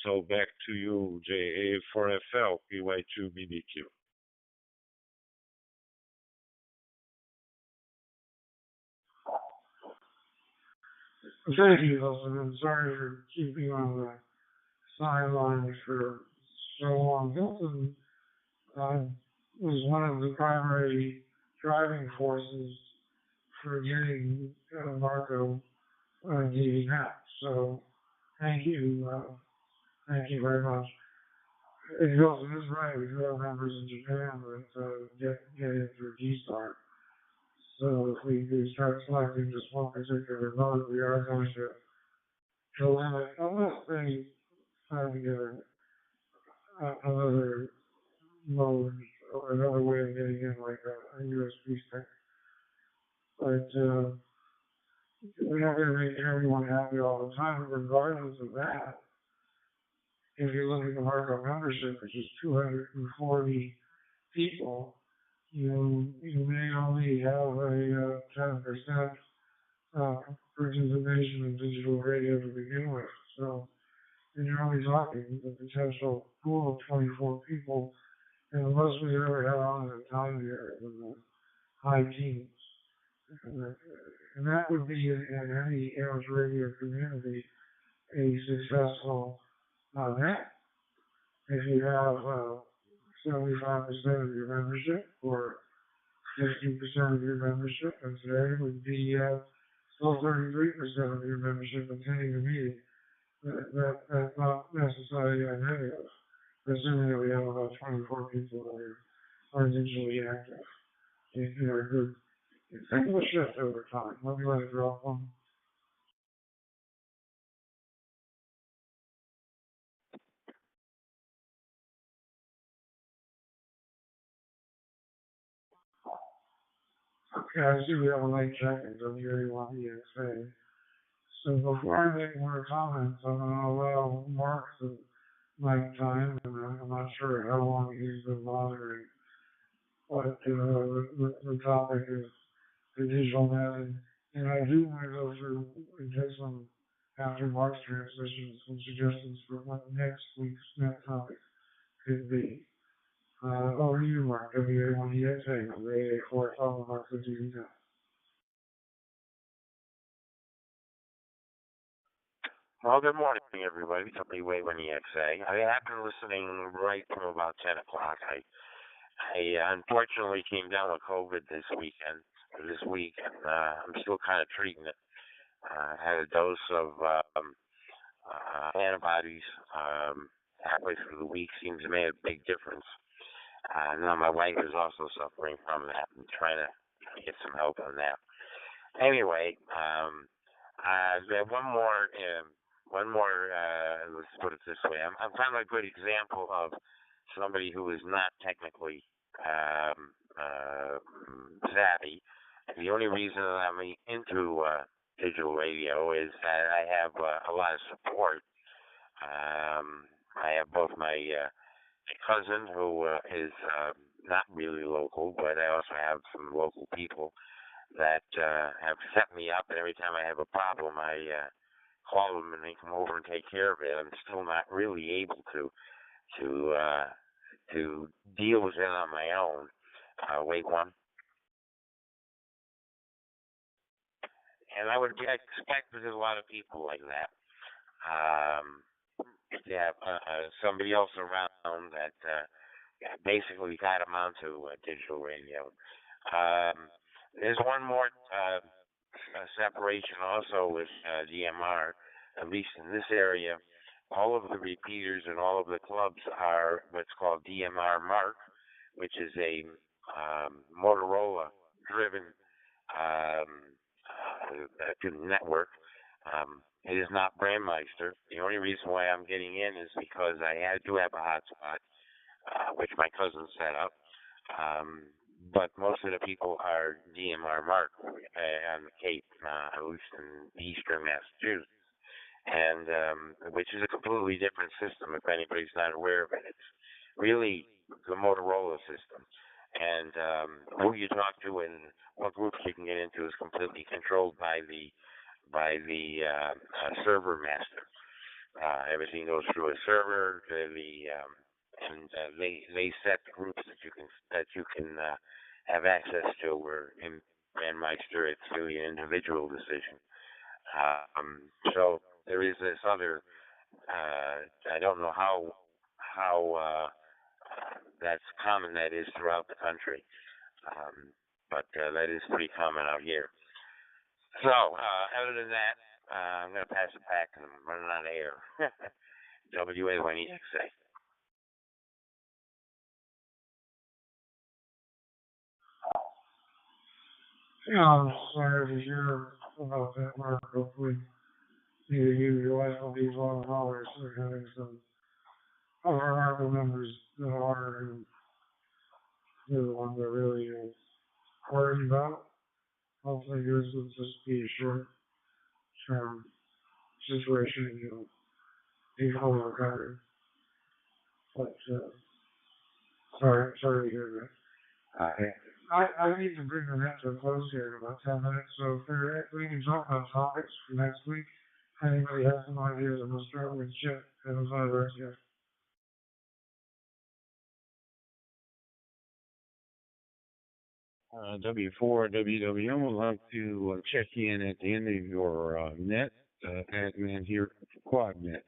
So back to you, JA4FL, PY2BBQ. Thank you, Wilson. I'm sorry for keeping you on the sidelines for so long. Wilson was one of the primary driving forces for getting Marco DV back. So thank you very much. Wilson is right. We do have members in Japan that get in through G-Star. So if we start selecting just one particular mode, we are going to limit, unless they try to get another mode or another way of getting in, like a USB stick. But we're not going to make everyone happy all the time, regardless of that. If you look at the Marco membership, which is 240 people, you may only have a 10% participation in digital radio to begin with. So, and you're only talking the potential pool of 24 people, and the most we ever had on at the time here in the high teens. And that would be in any Eros radio community a successful net. If you have 75% of your membership or 50% of your membership, and today would be still 33% of your membership attending the meeting. That's not necessarily a negative, assuming that we have about 24 people that are digitally active in our group. Things will shift over time. Let me let it drop on. Yeah, I see we have a late second, so we really want you to say. So before I make more comments, I'm going to allow Mark to make time, and I'm not sure how long he's been monitoring what the topic is, the digital netting. And I do want to go through and take some after Mark's transition, some suggestions for what next week's net topic could be. Over to you, Mark. WA1EXA, Radio 4, follow Mark the TV now. Well, good morning, everybody. WA1EXA. I have been listening right from about 10 o'clock. I unfortunately came down with COVID this week, and I'm still kind of treating it. I had a dose of antibodies halfway through the week. Seems to make a big difference. Now my wife is also suffering from that. I'm trying to get some help on that. Anyway, there one more. Let's put it this way. I'm kind of a good example of somebody who is not technically savvy. The only reason that I'm into digital radio is that I have a lot of support. I have both my cousin who is not really local, but I also have some local people that have set me up, and every time I have a problem, I call them and they come over and take care of it. I'm still not really able to deal with it on my own. Wait one. And I would expect there's a lot of people like that. Somebody else around that basically got them onto digital radio. There's one more separation also with DMR, at least in this area. All of the repeaters and all of the clubs are what's called DMR Mark, which is a Motorola-driven network. It is not Brandmeister. The only reason why I'm getting in is because I do have a hotspot, which my cousin set up. But most of the people are DMR Mark on the Cape, at least in eastern Massachusetts, and which is a completely different system if anybody's not aware of it. It's really the Motorola system. And who you talk to and what groups you can get into is completely controlled by the server master. Everything goes through a server. They set the groups that you can have access to. Where in Brandmeister, it's really an individual decision. So there is this other. I don't know how that's common. That is throughout the country, but that is pretty common out here. So other than that, I'm going to pass it back, and I'm running out of air. WA1EXA. Yeah, I'm sorry to hear about that, Mark. Hopefully, your wife will be long hours for having some of our Marvel members that are and they're the ones that really is worried about. Hopefully, yours will just be a short-term situation and you'll be home recovered. But, sorry to hear that. I need to bring the rest to a close here in about 10 minutes, so if we can talk about topics for next week, anybody has some ideas, and we'll start with Chip and the other guys. W4 WWM would love to check in at the end of your net and here QuadNet.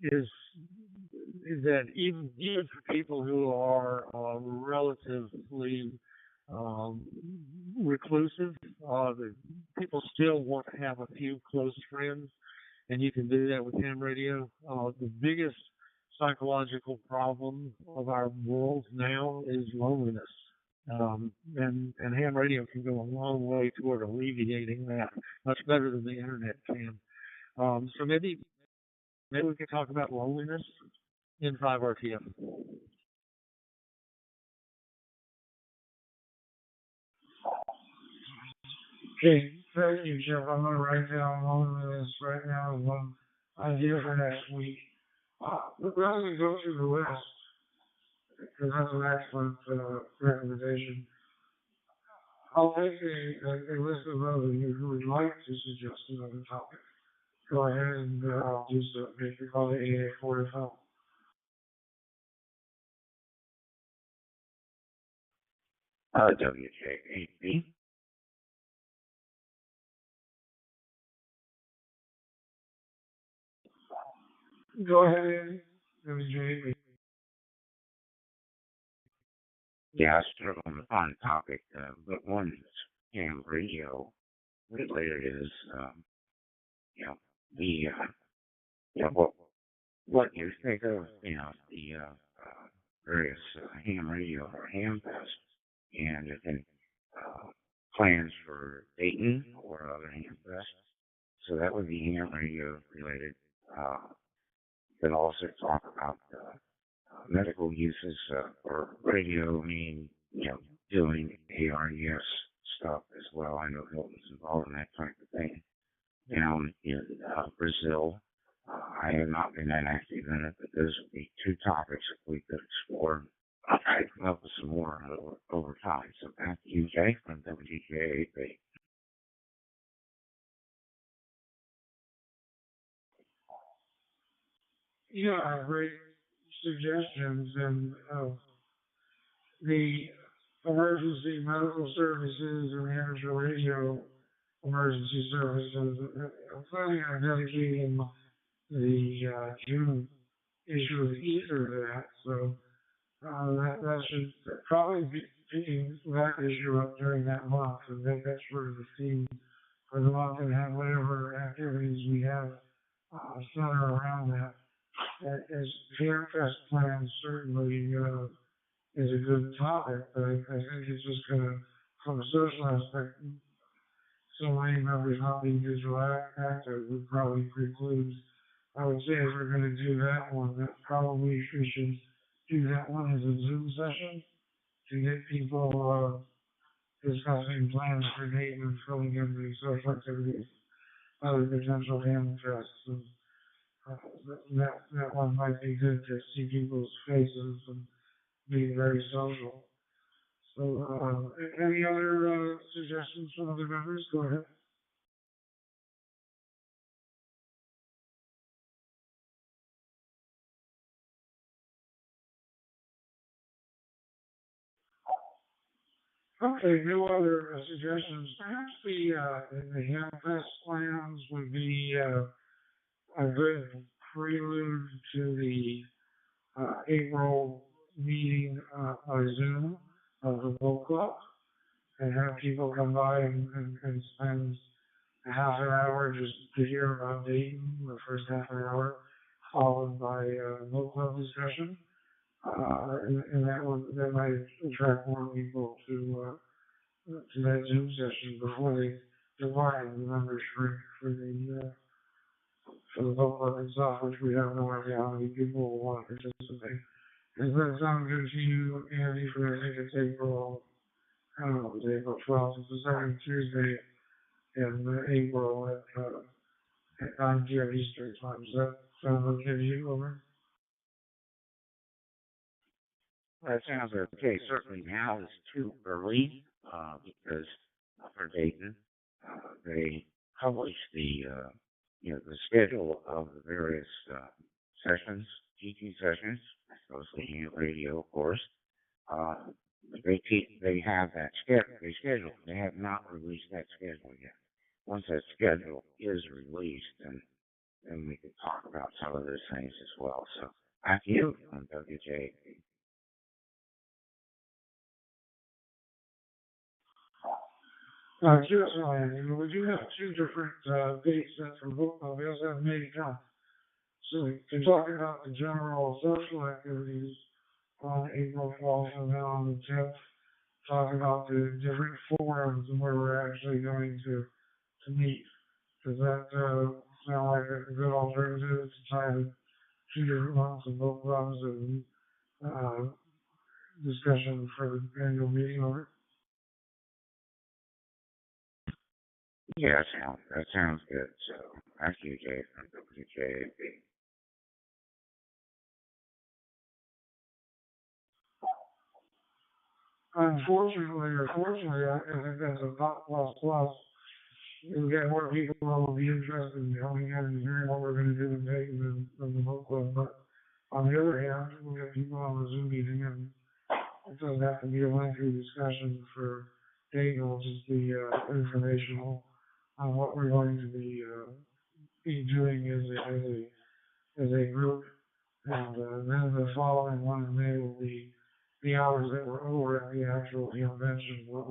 Is that even for people who are relatively reclusive, people still want to have a few close friends, and you can do that with ham radio. The biggest psychological problem of our world now is loneliness. And ham radio can go a long way toward alleviating that, much better than the internet can. So maybe we could talk about loneliness in 5RTF. Okay, thank you, Jeff. I'm gonna write down all of this right now. One idea for next week. Rather than go through the list, because that's an excellent recommendation. I'll make a list of others who would like to suggest another topic. Go ahead and I'll do so. Make your call at 8845. WJAB. Go ahead, WJAB. Yeah, I struggle on the topic, but one ham radio related is, the, what you think of, the various ham radio or ham fest, and if any plans for Dayton or other ham fest. So that would be ham radio related. Then also talk about medical uses for radio, doing ARES stuff as well. I know Hilton's involved in that type of thing. Down in Brazil, I have not been that active in it, but those would be two topics that we could explore. I'd come up with some more over time. So back to you, Jay, from WGAB. Yeah, great suggestions. And the emergency medical services and amateur radio emergency services. I'm planning on dedicating the June issue of Easter to that. So that should probably be that issue up during that month. And then that's sort of the theme for the month and have whatever activities we have center around that. As Fairfest plans certainly is a good topic, but I think it's just going to, from a social aspect, so many members not being visual active would probably preclude. I would say if we're going to do that one, that probably we should do that one as a Zoom session to get people discussing plans for maintenance, filling in the social activities, other potential interests. And, that one might be good to see people's faces and be very social. So, any other suggestions from other members? Go ahead. Okay, no other suggestions. Perhaps the Hamfest plans would be a good prelude to the April meeting on Zoom of the book club and have people come by and spend a half an hour just to hear about Dayton, the first half an hour, followed by book club discussion. And that might attract more people to that Zoom session before they divide the members for the book club itself, which we have no idea how many people will want to participate. Does that sound good to you, Andy? For I think it's April, I don't know, it's April 12th. It's the second Tuesday in April at 9 p.m. Eastern time. Does that sound okay to you, over? That sounds okay. Certainly now is too early because for Dayton, they publish the schedule of the various sessions, GT sessions, mostly ham radio, of course. They have that schedule. They have not released that schedule yet. Once that schedule is released, then we can talk about some of those things as well. So back to you on WJ. Certainly. We do have two different dates set for book club. We also have May time. So we can talk about the general social activities on April 12th and then on the 10th, talk about the different forums where we're actually going to meet. Does that sound like a good alternative to try to two different months of both of us and discussion for the annual meeting over? Yeah, that sounds good. So, thank you, Jay, from WJAB. Unfortunately or fortunately, I think that's a not lost plus. We get more people who will be interested in coming in and hearing what we're going to do and taking from the book club. But on the other hand, we get people on the Zoom meeting, and it doesn't have to be a lengthy discussion for Dave. It'll just be informational on what we're going to be doing as a group. And then the following one in May will be the hours that were over at the actual convention. What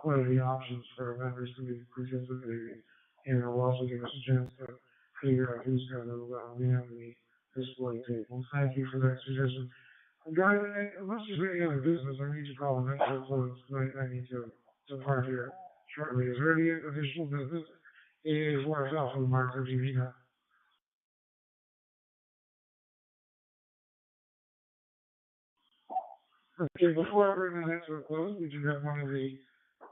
are the options for members to be participating? And it'll also give us a chance to figure out who's going to be on the display table. Thank you for that suggestion. Unless you're speaking of business, I need to call the next one. I need to park here shortly. Is there any additional business? It is worth out for the market TV now. Okay, before I bring the next one close, we do have one of the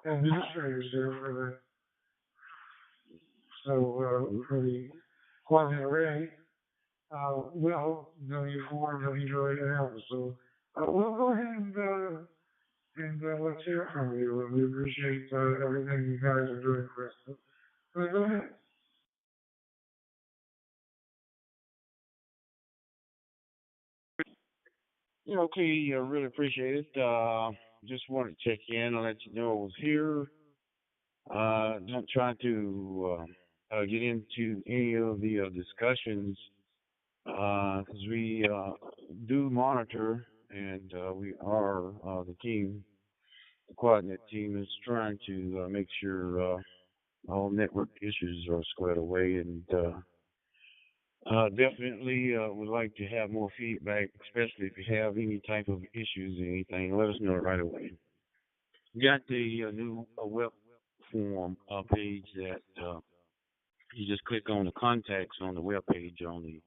administrators here for the Quasi Array, Will, W4, W8L. So we'll go ahead and let's hear from you. We appreciate everything you guys are doing for us. So go ahead. Yeah, okay, I really appreciate it. Just wanted to check in and let you know I was here. Don't try to get into any of the discussions because we do monitor and we are the team, the QuadNet team is trying to make sure all network issues are squared away and definitely would like to have more feedback, especially if you have any type of issues or anything. Let us know right away. We got the new web form page that you just click on the contacts on the web page on the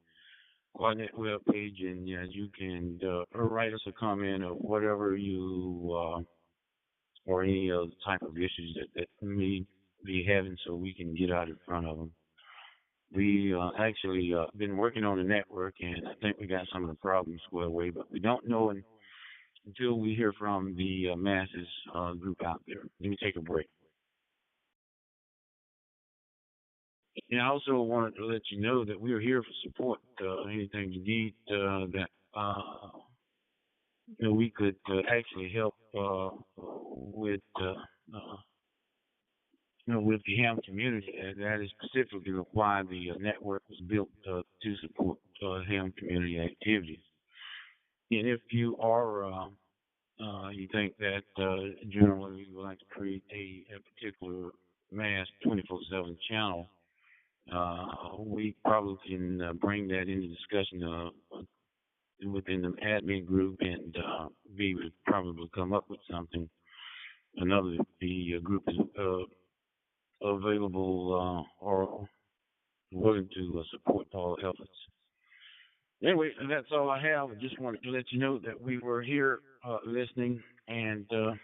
QuadNet web page, and yeah, you can write us a comment or whatever you or any other type of issues that may be having, so we can get out in front of them. We actually been working on the network, and I think we got some of the problems squared away, but we don't know until we hear from the masses group out there. Let me take a break. And I also wanted to let you know that we are here for support. Anything you need that we could actually help with. With the ham community, that is specifically why the network was built to support ham community activities. And if you are, you think that generally we would like to create a particular mass 24/7 channel, we probably can bring that into discussion within the admin group and be able to probably come up with something. The group is available or willing to support all efforts. Anyway, that's all I have. I just wanted to let you know that we were here listening, and if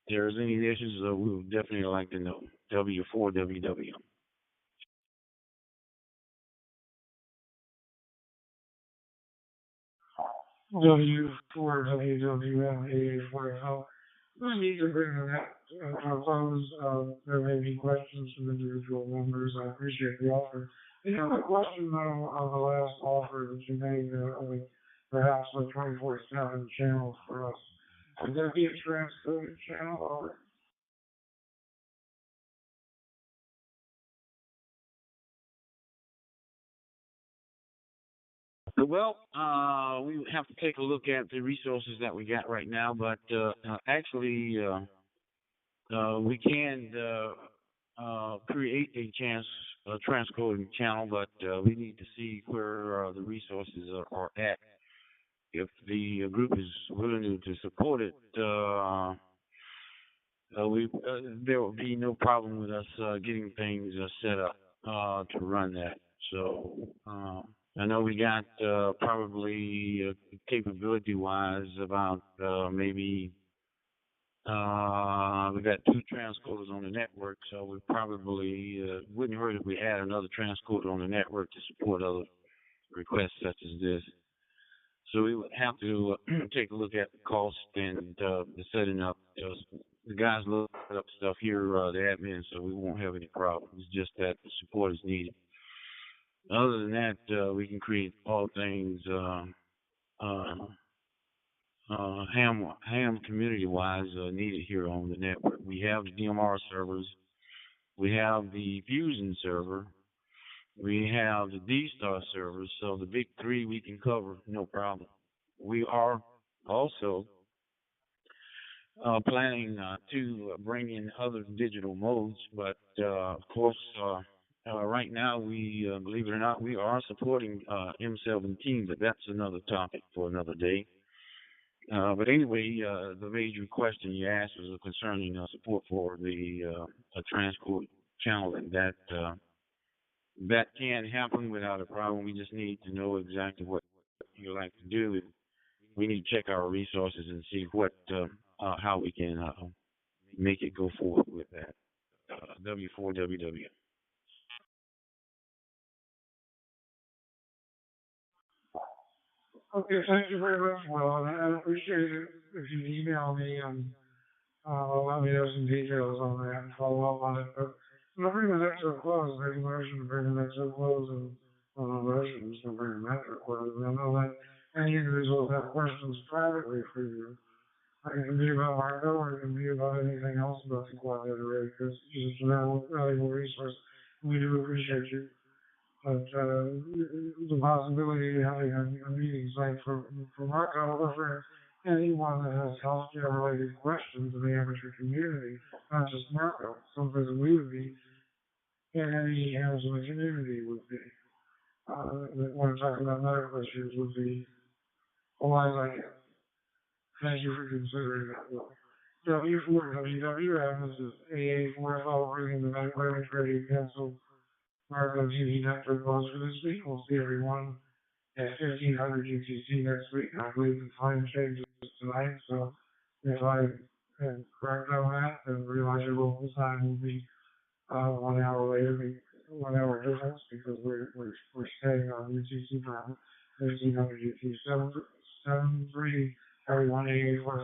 there's any issues, we would definitely like to know. W4WW. W4WWA. I need to bring that close. There may be questions from individual members. I appreciate the offer. You have a question though on the last offer that you made, perhaps a 24/7 channel for us. Is that be a transcoded channel or? Well, we have to take a look at the resources that we got right now, but actually, we can create a transcoding channel, but we need to see where the resources are at. If the group is willing to support it, there will be no problem with us getting things set up to run that. So I know we got probably capability-wise about maybe we got 2 transcoders on the network, so we probably wouldn't hurt if we had another transcoder on the network to support other requests such as this. So we would have to take a look at the cost and the setting up. The guys look up stuff here, the admin, so we won't have any problems. It's just that the support is needed. Other than that, we can create all things ham community-wise needed here on the network. We have the DMR servers. We have the Fusion server. We have the D-Star servers. So the big 3 we can cover, no problem. We are also planning to bring in other digital modes, but of course, right now we, believe it or not, we are supporting M17, but that's another topic for another day. But anyway, the major question you asked was concerning support for the transcode channel, and that can happen without a problem. We just need to know exactly what you like to do. We need to check our resources and see how we can make it go forward with that. W4WW. Okay, thank you very much. Well, I appreciate it if you email me and let me know some details on that and follow up on it. But nothing was extra close. There's a motion to bring an extra close and motions to bring an extra close. I know that any individuals have questions privately for you. I can be about Marco or I can be about anything else about the quality of the rate because it's a valuable resource. We do appreciate you. But the possibility of having a meeting site for Marco or for anyone that has healthcare related questions in the amateur community, not just Marco, something that we would be, and any hands in the community would be. When we're talking about medical issues would be a lot like it. Thank you for considering that. W4WWM is AA4FL bringing the Veterans Radio Council Marco TV Network calls for this week. We'll see everyone at 1500 UTC next week. I believe the time changes tonight, so if I am correct on that, then realizable time will be 1 hour later, 1 hour difference, because we're staying on UTC time, 1500 UTC 73, everyone 88 for